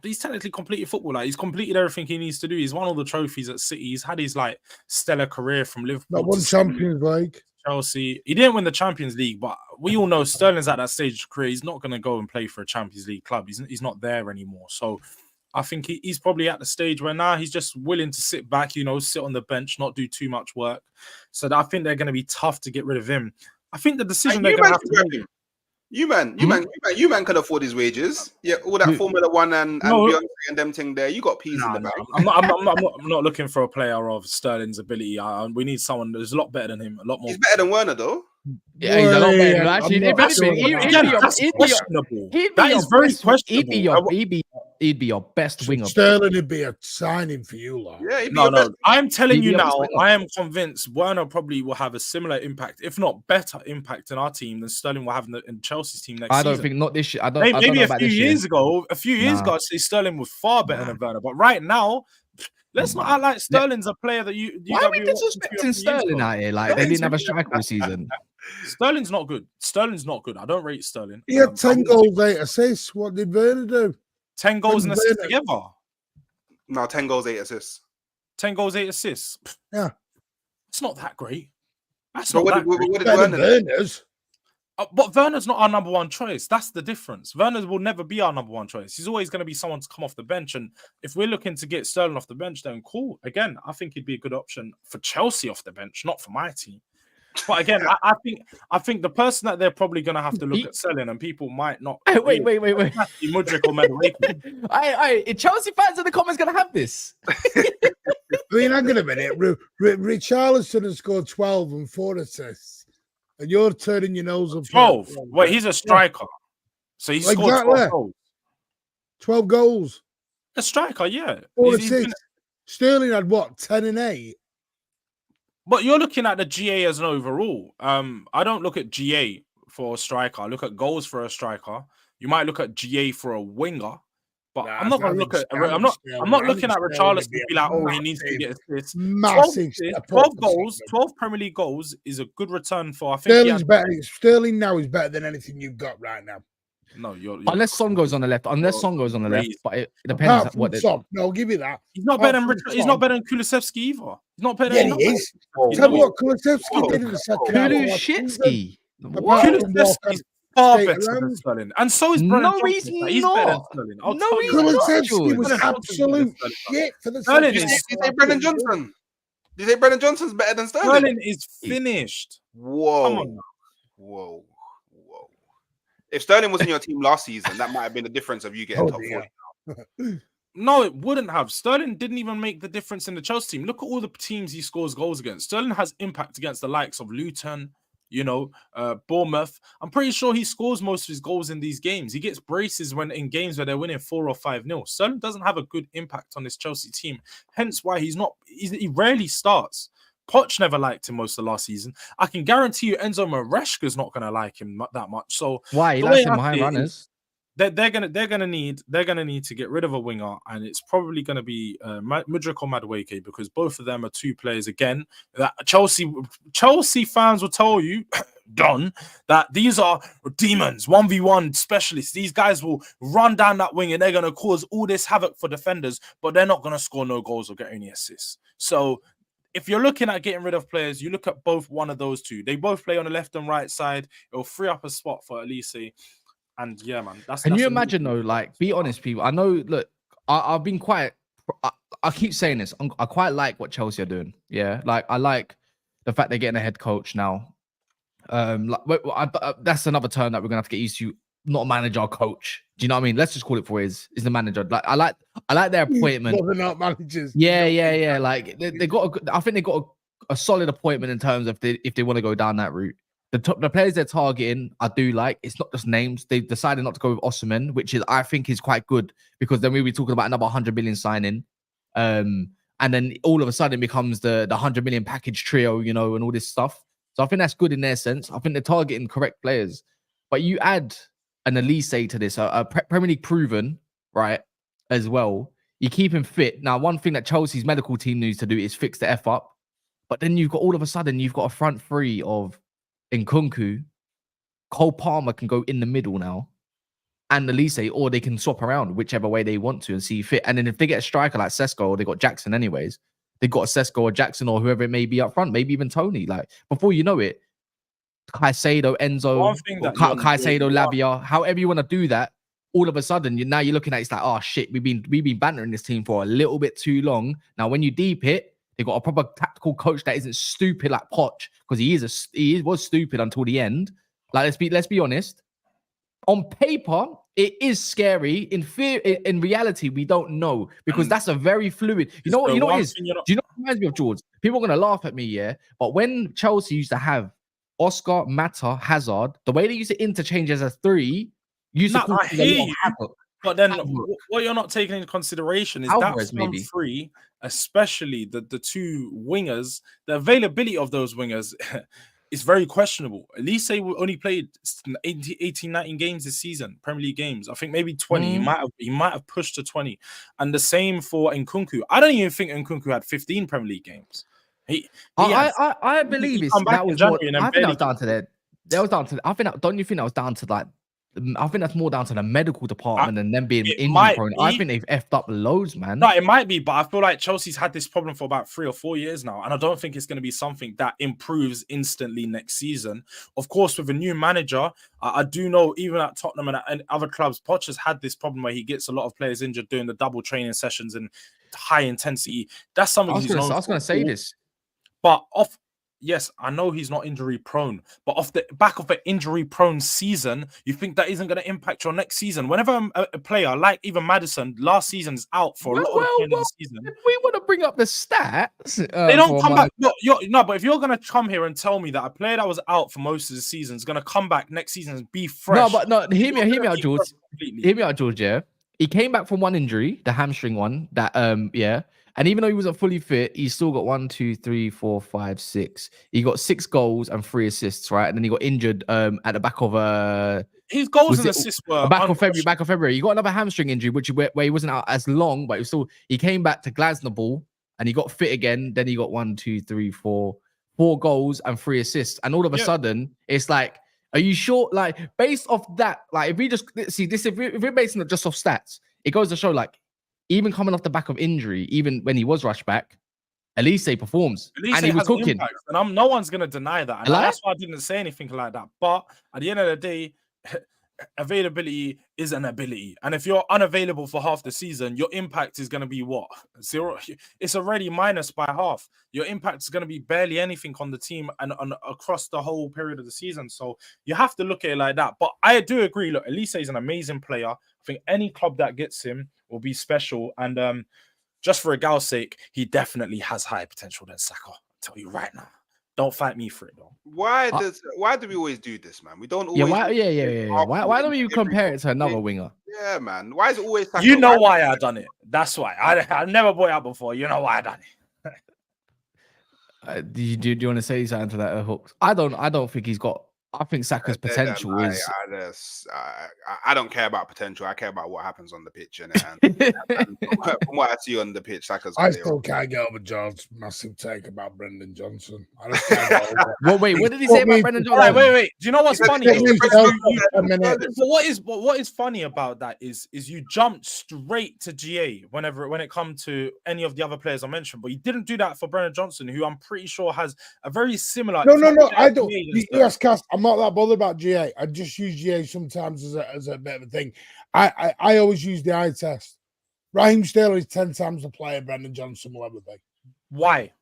he's technically completed football. Like he's completed everything he needs to do. He's won all the trophies at City. He's had his like stellar career from Liverpool. Not one Champions League. Chelsea. He didn't win the Champions League, but we all know Sterling's at that stage of career. He's not going to go and play for a Champions League club. He's not there anymore. So I think he's probably at the stage where now he's just willing to sit back, sit on the bench, not do too much work. So I think they're going to be tough to get rid of him. I think the decision they're going to have to make. You man can afford his wages. Yeah, all that Formula One and Beyonce and them thing there. You got peas in the bag. I'm not looking for a player of Sterling's ability. We need someone that's a lot better than him. A lot more. He's better than Werner, though. Yeah, he's a lot better. Actually, he'd be your best winger. Sterling would be a signing for you, lot. Yeah, no. I'm telling you now, I am convinced Werner probably will have a similar impact, if not better impact in our team than Sterling will have in Chelsea's team next season. I don't think not this year. Maybe a few years ago, I'd say Sterling was far better than Werner. But right now, let's not act like Sterling's a player that you. Why are we disrespecting Sterling out here? Like they didn't have a striker all season. Sterling's not good. I don't rate Sterling. He had 10 goals, 8 assists. What did Werner do? 10 goals and assists together. No, 10 goals, 8 assists. 10 goals, 8 assists. Yeah. It's not that great. That's not that great. What did Werner do? But Werner's not our number one choice. That's the difference. Werner will never be our number one choice. He's always going to be someone to come off the bench. And if we're looking to get Sterling off the bench, then cool. Again, I think he'd be a good option for Chelsea off the bench, not for my team. But again, I think the person that they're probably going to have to look at selling, and people might not. Wait. Mudryk or Madueke. Chelsea fans in the comments going to have this. I mean, hang on a minute. Richarlison has scored 12 and 4 assists, and you're turning your nose up. 12. Wait, he's a striker, so he's scored 12 goals. 12 goals. A striker, yeah. 4 assists. Sterling had what? 10 and 8. But you're looking at the GA as an overall. I don't look at GA for a striker. I look at goals for a striker. You might look at GA for a winger, but I'm not going to look at. I'm not looking at Richarlison to be like, oh, he needs to get assists. Massive. 12 goals, 12 Premier League goals is a good return for. I think Sterling's better. Sterling now is better than anything you've got right now. No, you're unless Son goes on the left. But it depends what. No, I'll give you that. He's not better than Kulusevski either. He's not better. Yeah, he is. Tell me what Kulusevski did in the second half. Kulusevski. Kulusevski's far better than Sterling, and so is Brennan Johnson. He's better than Sterling. Kulusevski was absolute shit for the Sterling. Did you say Brennan Johnson? Did you say Brennan Johnson's better than Sterling? Sterling is finished. Whoa. If Sterling was in your team last season, that might have been the difference of you getting top 40. No, it wouldn't have. Sterling didn't even make the difference in the Chelsea team. Look at all the teams he scores goals against. Sterling has impact against the likes of Luton, Bournemouth. I'm pretty sure he scores most of his goals in these games. He gets braces when in games where they're winning 4 or 5-0. Sterling doesn't have a good impact on this Chelsea team. Hence why he rarely starts. Poch never liked him most of last season. I can guarantee you Enzo Maresca's not going to like him that much. So why? He likes him behind runners. They're gonna need to get rid of a winger, and it's probably gonna be Mudryk or Madueke, because both of them are 2 players again that Chelsea fans will tell you, Don, that these are demons, 1v1 specialists. These guys will run down that wing and they're gonna cause all this havoc for defenders, but they're not gonna score no goals or get any assists. So if you're looking at getting rid of players, you look at one of those 2. They both play on the left and right side. It'll free up a spot for Olise. And yeah, man. Can you imagine though? Like, be honest, people. I know. Look, I've been quite. I keep saying this. I quite like what Chelsea are doing. Yeah, like I like the fact they're getting a head coach now. That's another term that we're gonna have to get used to. Not a manager, or coach. Do you know what I mean? Let's just call it for is the manager. Like I like their appointment. Well, they're not managers. Yeah. Like they got. I think they got a solid appointment in terms of if they want to go down that route. The players they're targeting, I do like. It's not just names. They decided not to go with Osimhen, which I think is quite good, because then we'll be talking about another 100 million signing. And then all of a sudden it becomes the 100 million package trio, and all this stuff. So I think that's good in their sense. I think they're targeting correct players. But you add an Olise to this, a Premier League proven, right, as well. You keep him fit. Now, one thing that Chelsea's medical team needs to do is fix the F up. But then all of a sudden, you've got a front 3 of Nkunku. Cole Palmer can go in the middle now. and Olise, or they can swap around whichever way they want to and see fit. And then if they get a striker like Sesko, or they got Jackson anyways, they got a Sesko or Jackson or whoever it may be up front, maybe even Tony. Like before you know it, Caicedo, Enzo, or Caicedo, Lavia, however you want to do that. All of a sudden, now you're looking at it's like, oh shit, we've been bantering this team for a little bit too long. Now, when you deep it, they got a proper tactical coach that isn't stupid like Poch, because he was stupid until the end. Like let's be honest. On paper, it is scary. In reality, we don't know, because that's a very fluid. You know what it is? Do you know what reminds me of, George? People are gonna laugh at me, yeah. But when Chelsea used to have Oscar, Mata, Hazard, the way they used to interchange as a three, I hear you. But then what you're not taking into consideration is that front three, especially the two wingers, the availability of those wingers is very questionable. Olise only played 18, 19 games this season, Premier League games. I think maybe 20. He might have pushed to 20. And the same for Nkunku. I don't even think Nkunku had 15 Premier League games. I believe that was down to that. That was down to. Don't you think that was down to like? I think that's more down to the medical department and them being injury prone. I think they've effed up loads, man. No, it might be, but I feel like Chelsea's had this problem for about 3 or 4 years now, and I don't think it's going to be something that improves instantly next season. Of course, with a new manager, I do know even at Tottenham and other clubs, Poch has had this problem where he gets a lot of players injured doing the double training sessions and high intensity. That's something I was going to say this. But yes, I know he's not injury prone, but off the back of an injury prone season, you think that isn't going to impact your next season? Whenever a player like even Madison last season is out for a lot of the end of the season, if we want to bring up the stats, they don't come back. No, but if you're going to come here and tell me that a player that was out for most of the season is going to come back next season and be fresh, hear me out, George. Hear me out, George. Yeah, he came back from one injury, the hamstring one. And even though he wasn't fully fit, he still got 1, 2, 3, 4, 5, 6. He got 6 goals and 3 assists, right? And then he got injured at the back of his goals and assists were back of February. He got another hamstring injury, where he wasn't out as long, but he came back to Glasgow and he got fit again. Then he got 1, 2, 3, 4 goals and 3 assists. And all of a sudden, it's like, are you sure? Like, based off that, like, if we just see this, if we're basing it just off stats, it goes to show, like, even coming off the back of injury, even when he was rushed back, Olise performs. And he was cooking. Impact, and no one's going to deny that. And that's why I didn't say anything like that. But at the end of the day, availability is an ability. And if you're unavailable for half the season, your impact is going to be what? 0. It's already minus by half. Your impact is going to be barely anything on the team and across the whole period of the season. So you have to look at it like that. But I do agree. Look, Olise is an amazing player. I think any club that gets him will be special. And just for a gal's sake, he definitely has higher potential than Saka. I'll tell you right now. Don't fight me for it, though. Why do we always do this, man? We don't always. Why don't we compare it to another winger? Yeah, man. Why is it always? Saka? You know why I done it. That's why I never brought it up before. You know why I done it. Do you want to say something to that, Hooks? I don't think he's got. I think Saka's potential is. I don't care about potential. I care about what happens on the pitch. And from what I see on the pitch, Saka's. I still can't get over John's massive take about Brendan Johnson. I just can't get over it. Well, wait, what did he say about Brendan Johnson? Wait. Do you know what's funny? What is funny about that is you jumped straight to GA when it comes to any of the other players I mentioned, but you didn't do that for Brendan Johnson, who I'm pretty sure has a very similar. No, I don't. Yes, Cass, I'm not that bothered about GA. I just use GA sometimes as a bit of a thing. I always use the eye test. Raheem Sterling is 10 times the player Brendan Johnson will ever be. Why?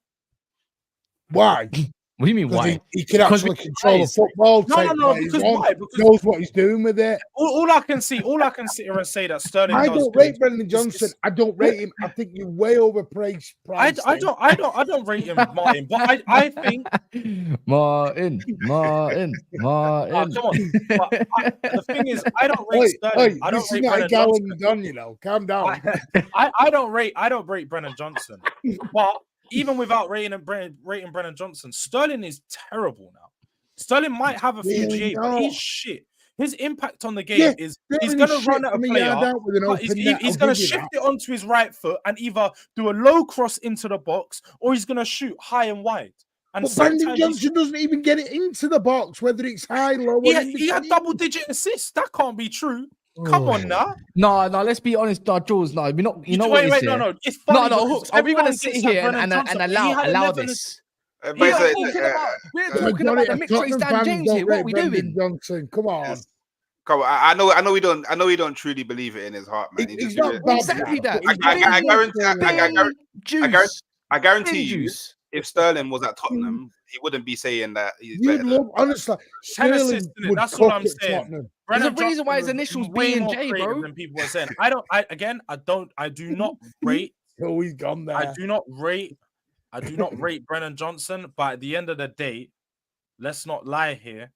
What do you mean, why? He can actually control the football. No. Because why? Because knows what he's doing with it. All I can sit here and say that Sterling. I don't rate Brendan Johnson. I don't rate him. I think you way overpriced. I don't rate him, Martin. But I think Martin. Come on. But the thing is, I don't rate Sterling. I don't rate Brendan Johnson. You know, calm down. I don't rate Brendan Johnson. But even without rating Brendan Johnson, Sterling is terrible now. Sterling might have a few GA, but he's shit. His impact on the game is he's going to run at a player. He's going to shift it onto his right foot and either do a low cross into the box or he's going to shoot high and wide. And but Brendan Johnson doesn't even get it into the box, whether it's high, low. He had double-digit assists. That can't be true. Come on now. No, let's be honest, Jules. No, we're not. You know what? Wait, no. It's funny. No, Hooks. Are we gonna sit here and allow But this? it's We're like, talking about the mixed race Dan James here. What are we doing? Johnson, come on. come on, I know we don't truly believe it in his heart, man. He's not bad. Exactly that. I guarantee you, if Sterling was at Tottenham, he wouldn't be saying that he's better than. Honestly, Sterling would that's what I'm cook at saying. Tottenham. There's a reason why his initials way B and more J, creative bro. than people were saying. I do not rate. Oh, he's gone there. I do not rate Brennan Johnson, but at the end of the day, let's not lie here.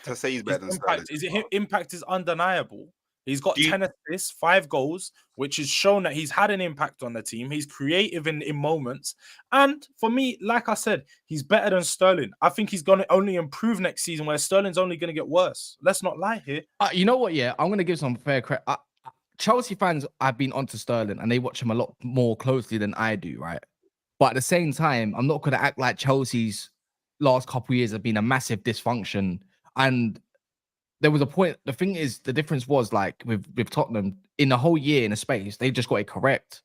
To say he's better than impact, Sterling. Impact is undeniable. He's got 10 assists, 5 goals, which has shown that he's had an impact on the team. He's creative in moments. And for me, like I said, he's better than Sterling. I think he's going to only improve next season, where Sterling's only going to get worse. Let's not lie here. You know what? Yeah, I'm going to give some fair credit. Chelsea fans have been onto Sterling, and they watch him a lot more closely than I do, right? But at the same time, I'm not going to act like Chelsea's last couple of years have been a massive dysfunction. And there was a point. The thing is, the difference was like with Tottenham in the whole year in a space, they just got it correct.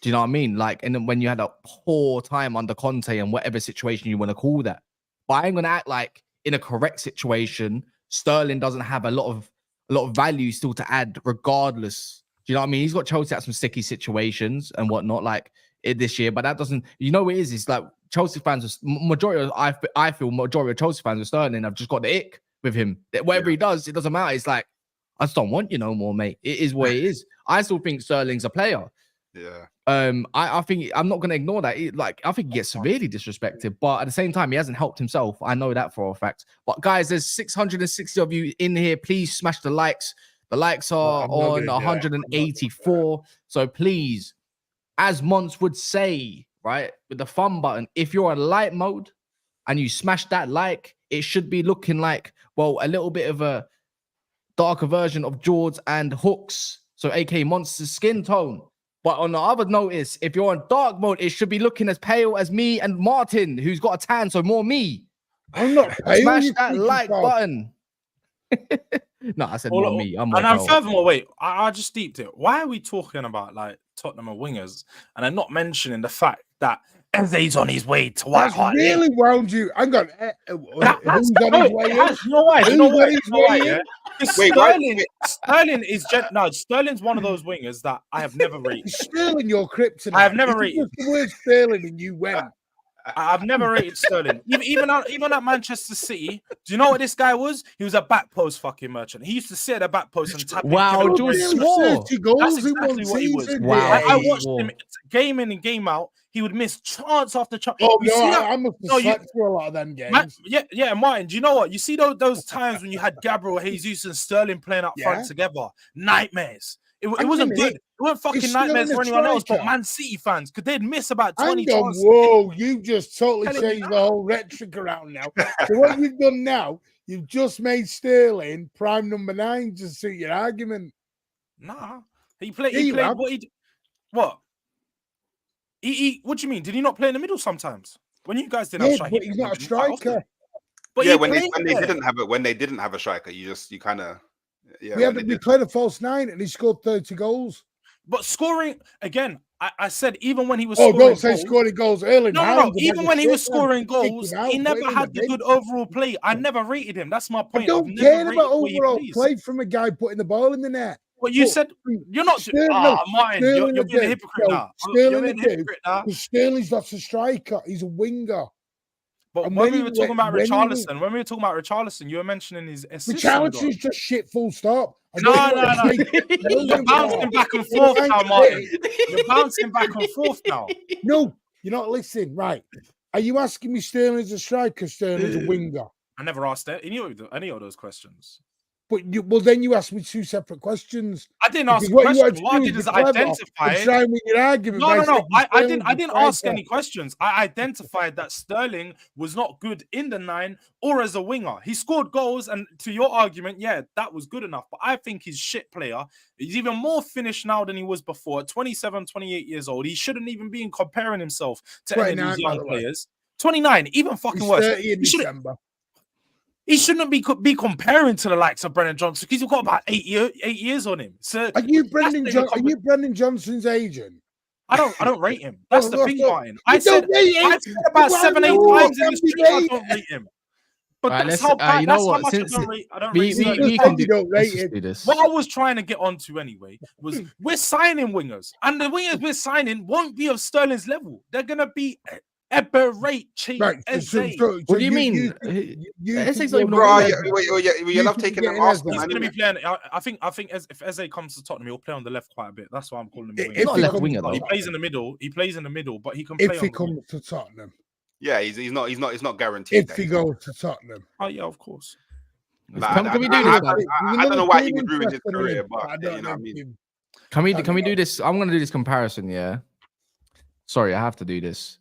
Do you know what I mean? Like, and then when you had a poor time under Conte and whatever situation you want to call that, but I ain't gonna act like in a correct situation, Sterling doesn't have a lot of value still to add, regardless. Do you know what I mean? He's got Chelsea at some sticky situations and whatnot, like this year, but that doesn't. You know what it is? It's like Chelsea fans, I feel majority of Chelsea fans with Sterling have just got the ick with him. Whatever he does, it doesn't matter. It's like, I just don't want you no more, mate. It is what it is. I still think Sterling's a player. Yeah. I think I'm not going to ignore that. I think he gets severely disrespected, but at the same time, he hasn't helped himself. I know that for a fact. But guys, there's 660 of you in here. Please smash the likes. The likes are on 184. So please, as Mons would say, right, with the fun button, if you're on light mode and you smash that like, it should be looking like, well, a little bit of a darker version of George and Hooks. So AK Monster's skin tone. But on the other notice, if you're on dark mode, it should be looking as pale as me and Martin, who's got a tan, so more me. I'm not pale. Smash that like button. No, I said more me. I'm furthermore, wait, I just deeped it. Why are we talking about like Tottenham and wingers, and I'm not mentioning the fact that Eze's on his way to White Hart Lane? Really wound you. I'm going. Who's on his way in? You know why? You know why? Sterling's one of those wingers that I have never rated. Sterling, your kryptonite. I have never rated the word Sterling, and you went. I've never rated Sterling. Even at Manchester City, do you know what this guy was? He was a back post fucking merchant. He used to sit at a back post and tap. Wow, George swore. 30 goals That's exactly what he was. Wow, I watched him game in and game out. He would miss chance after chance. Oh, I must have slept through a lot of them games. Yeah, Martin, do you know what? You see those times when you had Gabriel Jesus and Sterling playing up front together? Nightmares. It wasn't good. It wasn't fucking nightmares for anyone else, but Man City fans, because they'd miss about 20 chances. Whoa, you just totally changed the whole rhetoric around now. So what you've done now, you've just made Sterling prime number 9 to suit your argument. Nah, he played what? What do you mean? Did he not play in the middle sometimes? When you guys didn't have striker, but he's not a striker. But yeah, when they didn't have a striker, you kind of. Yeah, we played a false 9 and he scored 30 goals. But scoring again, I said even when he was scoring don't say scoring goals early. No. Even when he was scoring goals, he never had the good overall play. I never rated him. That's my point. I don't care about overall play from a guy putting the ball in the net. Well, you said you're not. Martin, you're being a hypocrite now. Sterling's not a striker. He's a winger. But when we were talking about Richarlison, you were mentioning his assist. Richarlison's just shit, full stop. No. You're bouncing back and forth now, Martin. You're bouncing back and forth now. No, you're not listening. Right. Are you asking me Sterling's a striker, Sterling's a winger? I never asked any of those questions. But then you asked me 2 separate questions. I didn't ask questions. What I did is identify it. Try and win your argument. No. I didn't ask any questions. I identified that Sterling was not good in the 9 or as a winger. He scored goals, and to your argument, yeah, that was good enough. But I think he's shit player. He's even more finished now than he was before. At 27, 28 years old, he shouldn't even be comparing himself to any of these young players. 29, even fucking worse. 30 in December. he shouldn't be comparing to the likes of Brennan Johnson because he's got about 8 years on him. So Are you Brendan Johnson's agent? I don't rate him. That's the thing, Martin. I said about 7-8 times in this stream I don't rate him. But Right, that's how bad. you know That's how what? much Since I don't rate. I don't we rate. can Let's do this. What I was trying to get onto anyway was we're signing wingers, and the wingers we're signing won't be of Sterling's level. They're gonna be aberrate cheap. Right. What do you mean? Eze's not even Bro, a you love taking them off. He's going to be playing. I think if Eze comes to Tottenham, he'll play on the left quite a bit. That's why I'm calling him a winger. He's not a left winger though. He plays in the middle. He plays in the middle, but he can play. If he comes to Tottenham, yeah, he's not guaranteed. If he goes to Tottenham, oh yeah, of course. Can we do this? I don't know why he would ruin his career, but you know what I mean. Can we do this? I'm going to do this comparison. Yeah. Sorry, I have to do this.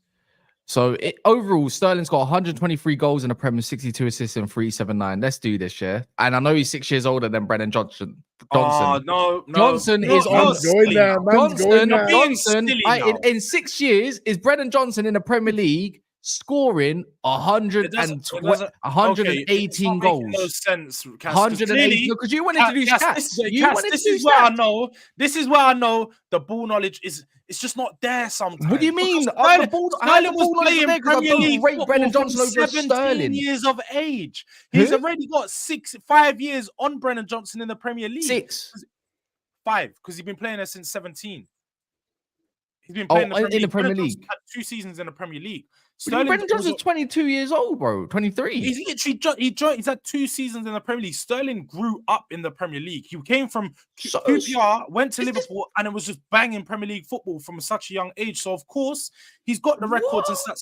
So overall, Sterling's got 123 goals in the Premier, 62 assists and 379. Let's do this, yeah. And I know he's 6 years older than Brennan Johnson. No. Johnson is on. Johnson in 6 years is Brennan Johnson in the Premier League scoring 118 goals. No sense. 180 because you wanted to do stats. This is where I know the ball knowledge is. It's just not there sometimes. What do you mean? Sterling was playing Premier League Brennan Johnson over 17 years of age. He's already got 5 years on Brennan Johnson in the Premier League. 5, because he's been playing there since 17. He's been playing in the Premier League. Had 2 seasons in the Premier League. Brennan Johnson's 22 years old, bro. 23. He's literally he's had 2 seasons in the Premier League. Sterling grew up in the Premier League. He came from QPR, went to Liverpool, and it was just banging Premier League football from such a young age. So of course he's got the records and stats.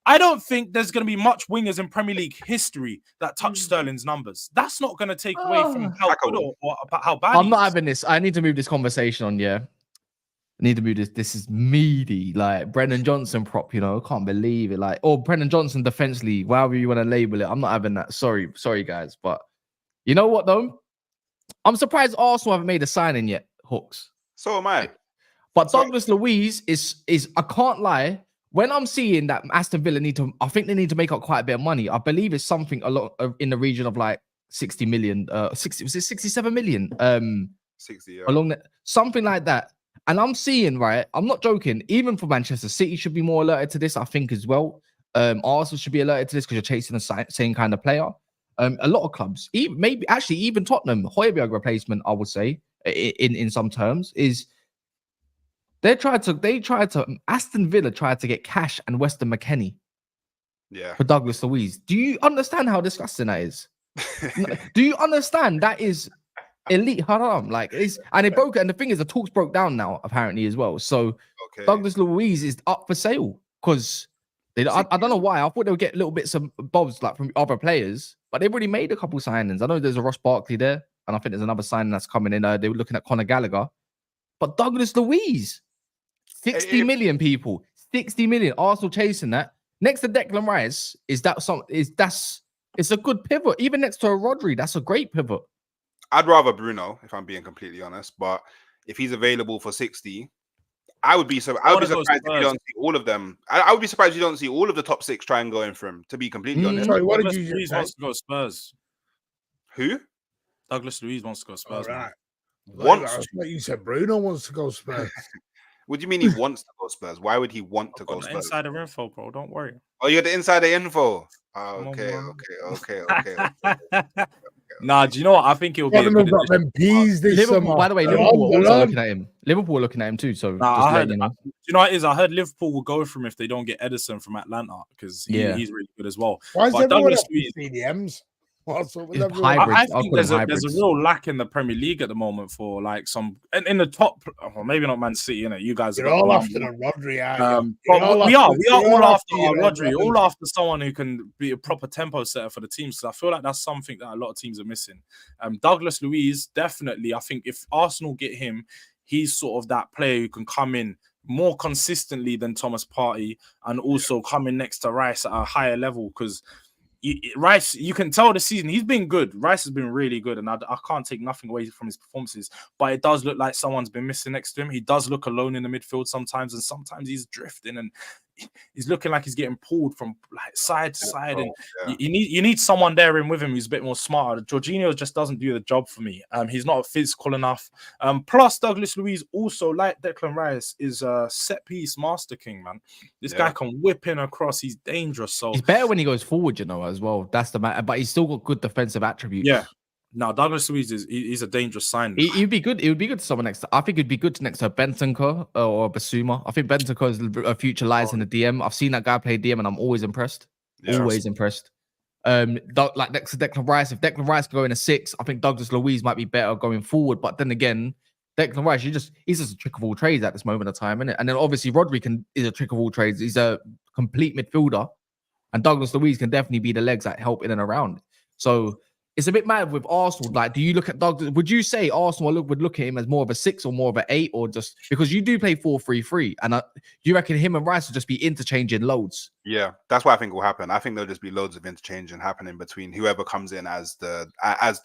I don't think there's going to be much wingers in Premier League history that touch Sterling's numbers. That's not going to take away from how good or how bad. I'm not having this. I need to move this conversation on. Yeah. I need to move this. This is meaty, like Brennan Johnson prop, you know. I can't believe it. Like, or Brennan Johnson defense league, however you want to label it. I'm not having that. Sorry, guys. But you know what, though? I'm surprised Arsenal haven't made a signing yet, Hooks. So am I. But Douglas Luiz is I can't lie. When I'm seeing that Aston Villa I think they need to make up quite a bit of money. I believe it's something a lot in the region of like 60 million, 67 million? 60, yeah. Along that, something like that. And I'm seeing, right, I'm not joking, even for Manchester City should be more alerted to this, I think, as well. Arsenal should be alerted to this because you're chasing the same kind of player. A lot of clubs, even Tottenham, Højbjerg replacement, I would say, in some terms, is Aston Villa tried to get Cash and Weston McKennie for Douglas Luiz. Do you understand how disgusting that is? Do you understand that is elite haram? Like and the thing is the talks broke down now apparently as well. So Douglas Luiz is up for sale because I don't know why. I thought they would get little bits of bobs like from other players, but they've already made a couple signings. I know there's a Ross Barkley there, and I think there's another signing that's coming in. They were looking at Conor Gallagher, but Douglas Luiz, 60 million people, 60 million. Arsenal chasing that next to Declan Rice. It's a good pivot. Even next to a Rodri, that's a great pivot. I'd rather Bruno, if I'm being completely honest. But if he's available for 60, I would be surprised if you don't see all of them. I would be surprised if you don't see all of the top 6 try and go in for him, to be completely honest. Sorry, what did you Luiz say? wants to go Spurs. Who? Douglas Luiz wants to go Spurs. Right. Wants to. You said Bruno wants to go Spurs. What do you mean he wants to go Spurs? Why would he want to go Spurs? Insider info, bro. Don't worry. Oh, you got the insider info. Okay. Nah, do you know what? I think it'll be. Liverpool, by the way, Liverpool are looking at him. Liverpool are looking at him too. So, you know what it is? I heard Liverpool will go for him if they don't get Edison from Atlanta because he's really good as well. Why is but everyone Douglas Luiz CDMs? I think there's a real lack in the Premier League at the moment for like some in the top. Well, maybe not Man City. You know, you guys are all after the Rodri. We are all after Rodri, all after someone who can be a proper tempo setter for the teams. Because I feel like that's something that a lot of teams are missing. Douglas Luiz, definitely. I think if Arsenal get him, he's sort of that player who can come in more consistently than Thomas Partey and also come in next to Rice at a higher level because. Rice, you can tell the season he's been good. Rice has been really good, and I can't take nothing away from his performances. But it does look like someone's been missing next to him. He does look alone in the midfield sometimes, and sometimes he's drifting. And he's looking like he's getting pulled from like side to side, and yeah. you need someone there in with him who's a bit more smarter. Jorginho just doesn't do the job for me. He's not physical enough. Plus, Douglas Luiz also, like Declan Rice, is a set piece master king, man. This guy can whip in across. He's dangerous. So he's better when he goes forward, you know, as well. That's the matter. But he's still got good defensive attributes. Yeah. No, Douglas Luiz he's a dangerous sign. He'd be good. It would be good to someone next. I think it'd be good next to Bentancur or Basuma. I think Bentancur's future lies in the DM. I've seen that guy play DM, and I'm always impressed. Yeah. Always impressed. Like next to Declan Rice, if Declan Rice can go in a 6, I think Douglas Luiz might be better going forward. But then again, Declan Rice, he's just a trick of all trades at this moment of time, isn't it? And then obviously Rodri is a trick of all trades. He's a complete midfielder, and Douglas Luiz can definitely be the legs that help in and around. So it's a bit mad with Arsenal. Like, do you look at Douglas? Would you say Arsenal would look at him as more of a 6 or more of an 8, or just because you do play 4-3-3? And do you reckon him and Rice will just be interchanging loads? Yeah, that's what I think will happen. I think there'll just be loads of interchanging happening between whoever comes in as the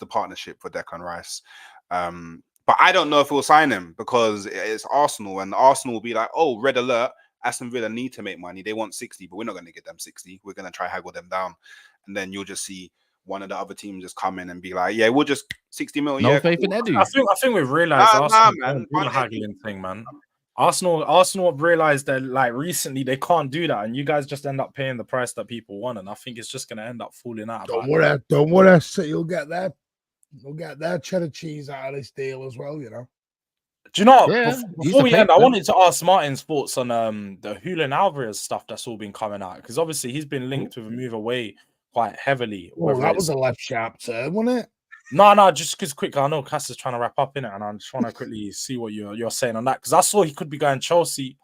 partnership for Declan Rice. But I don't know if we'll sign him because it's Arsenal, and Arsenal will be like, oh, red alert. Aston Villa need to make money. They want 60, but we're not going to get them 60. We're going to try haggle them down. And then you'll just see one of the other teams just come in and be like, yeah, we'll just 60 million. No faith in Edu. I think we've realized Arsenal man, do the haggling thing, man. Arsenal have realized that like recently they can't do that, and you guys just end up paying the price that people want, and I think it's just going to end up falling out. Don't worry. So you'll get their cheddar cheese out of this deal as well, you know. Do you know? Yeah, before we end, I wanted to ask Martin's thoughts on the Julian Alvarez stuff that's all been coming out, because obviously he's been linked with a move away quite heavily. Well, that was a left sharp turn, wasn't it? No, just because quick. I know Cass is trying to wrap up in it, and I just want to quickly see what you're saying on that, because I saw he could be going Chelsea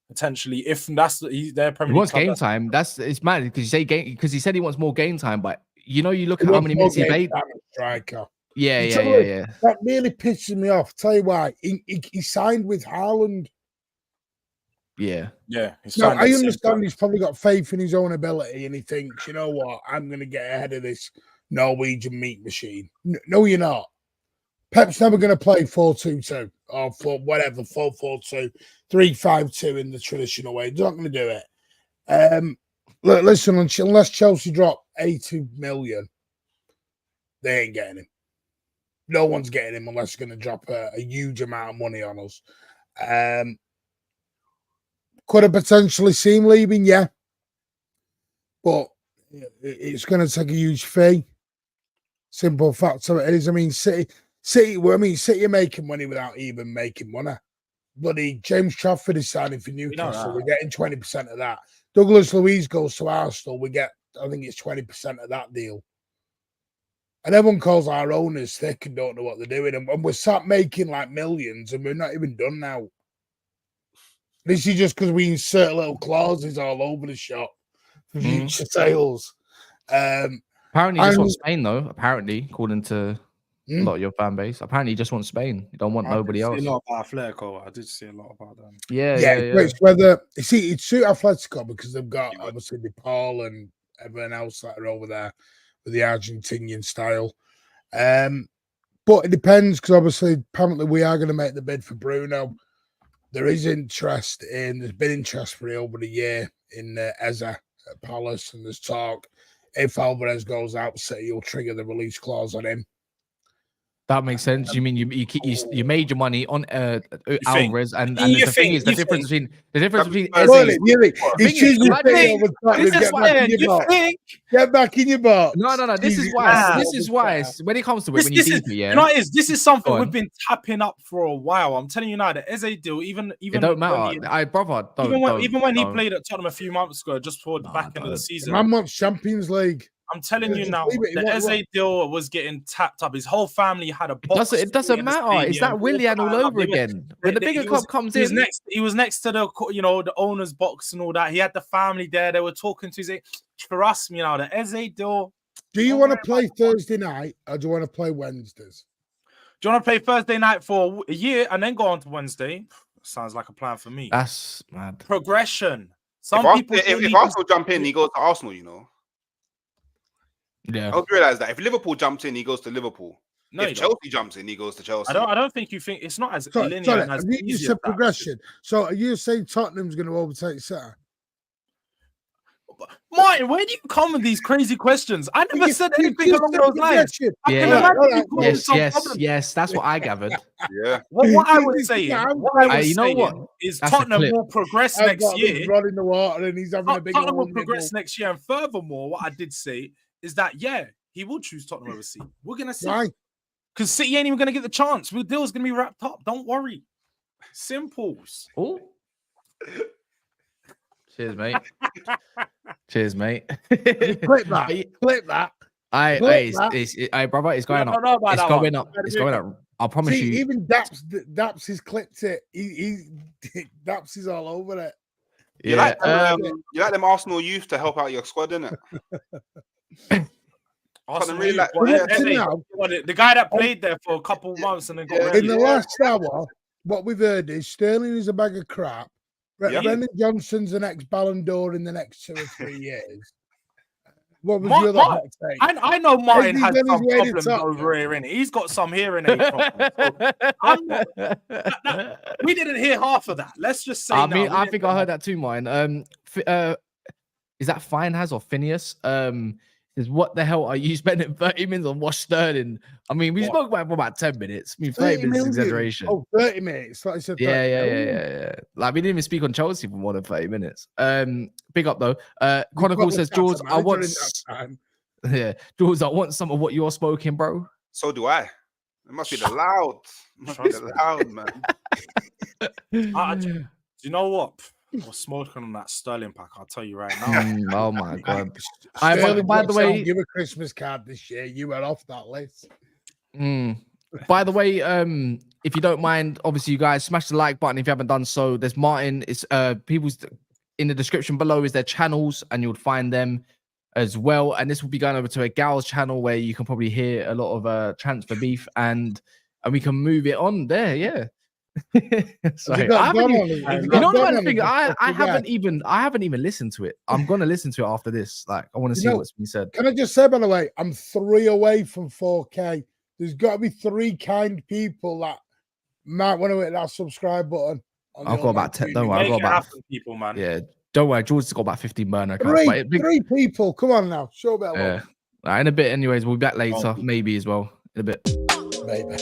potentially if that's their Premier League. He wants game time. It's mad because you say game because he said he wants more game time, but you know you look at how many minutes he played. Striker. Yeah. That really pisses me off. Tell you why. He signed with Haaland. Yeah. No, I understand he's probably got faith in his own ability, and he thinks, you know what, I'm going to get ahead of this Norwegian meat machine. No, you're not. Pep's never going to play 4-2-2 or 4-4-2, 3-5-2 in the traditional way. He's not going to do it. Look, listen, unless Chelsea drop 80 million, they ain't getting him. No one's getting him unless they're going to drop a huge amount of money on us. Could have potentially seen leaving, yeah. But it's going to take a huge fee. Simple fact of it is, I mean, City are making money without even making money. Bloody James Trafford is signing for Newcastle. We're getting 20% of that. Douglas Luiz goes to Arsenal. We get, I think it's 20% of that deal. And everyone calls our owners thick and don't know what they're doing. And we're sat making like millions, and we're not even done now. This is just because we insert little clauses all over the shop for future sales. Apparently, he just wants Spain, though. Apparently, according to a lot of your fan base, apparently, he just wants Spain. You don't want nobody else. I did see a lot about Atletico. I did see a lot about them. Yeah. It's whether you see it suit Atletico because they've got obviously DePaul and everyone else that are over there with the Argentinian style. But it depends because obviously, apparently, we are going to make the bid for Bruno. There is there's been interest for it over the year in Eze at Palace, and there's talk if Alvarez goes out, City, you'll trigger the release clause on him. That makes sense. You mean you made your money on Alvarez, and the thing is the difference between Get back in your box. No. This is why. When it comes to it, when you deep it, you know what it is? This is something we've been tapping up for a while. I'm telling you now, the Eze deal, even it don't matter. Even when he played at Tottenham a few months ago, just for the back end of the season, man wants Champions League. I'm telling you now, the Eze deal was getting tapped up. His whole family had a box. It doesn't matter. It's that Willian all over again. When the bigger club comes in, he was next to the owner's box and all that. He had the family there. They were talking to his. Trust me now, the Eze deal. Do you want to play Thursday night or do you want to play Wednesdays? Do you want to play Thursday night for a year and then go on to Wednesday? Sounds like a plan for me. That's mad. Progression. If Arsenal jump in, he goes to Arsenal, you know. Yeah, I don't realize that if Liverpool jumps in, he goes to Liverpool. No, if Chelsea jumps in, he goes to Chelsea. I don't think you think it's not as linear. You said progression. So are you saying Tottenham's going to overtake City? Martin, where do you come with these crazy questions? I never said anything along those lines. Yes. That's what I gathered. Yeah. Well, what I was saying you know what? is That's a Tottenham clip. will progress I've next got year. this rod in the water and he's having a big Tottenham will old progress nibble. next year. And furthermore, what I did say is that, yeah, he will choose Tottenham over City. We're going to see. Right. Because City ain't even going to get the chance. The deal's going to be wrapped up. Don't worry. Simples. Oh. Cheers, mate. Cheers, mate. Clip that. Clip that. Brother, it's going up. It's going up. It's going up. I promise you. Even Daps has clipped it. Daps is all over it. You like them Arsenal youth to help out your squad, innit? Really the guy that played there for a couple months and then got in the last hour, what we've heard is Sterling is a bag of crap. Brendan Johnson's the next Ballon d'Or in the next 2 or 3 years. What was the other hot take? I know Martin has some problems over here, innit? He's got some hearing aid problems. So we didn't hear half of that. Let's just say. I think I heard that too, mine. Is that Finehas or Phineas? Is what the hell are you spending 30 minutes on Wash Sterling? I mean, we spoke about it for about 10 minutes. I mean, 30 minutes is exaggeration. Oh, 30 minutes. Like I said, yeah. Like, we didn't even speak on Chelsea for more than 30 minutes. Big up, though. Chronicle says, Jules, I want some of what you're smoking, bro. So do I. It must be the loud. Man. Do you know what? I was smoking on that Sterling pack. I'll tell you right now. Oh my god! By the way, give a Christmas card this year. You were off that list. By the way, if you don't mind, obviously you guys smash the like button if you haven't done so. There's Martin. It's people's in the description below is their channels, and you'll find them as well. And this will be going over to a gal's channel where you can probably hear a lot of transfer beef, and we can move it on there. Yeah. Sorry. I haven't even listened to it. I'm gonna listen to it after this. Like, I want to see what's been said. Can I just say, by the way, I'm 3 away from 4K. There's got to be 3 kind people that might want to hit that subscribe button. I've got about 10. Don't worry, I've got about people, man. Yeah, don't worry. George has got about 15 burner accounts. 3 people. Come on now, show better. Yeah, in a bit. Anyways, we'll be back later, maybe as well in a bit. Maybe.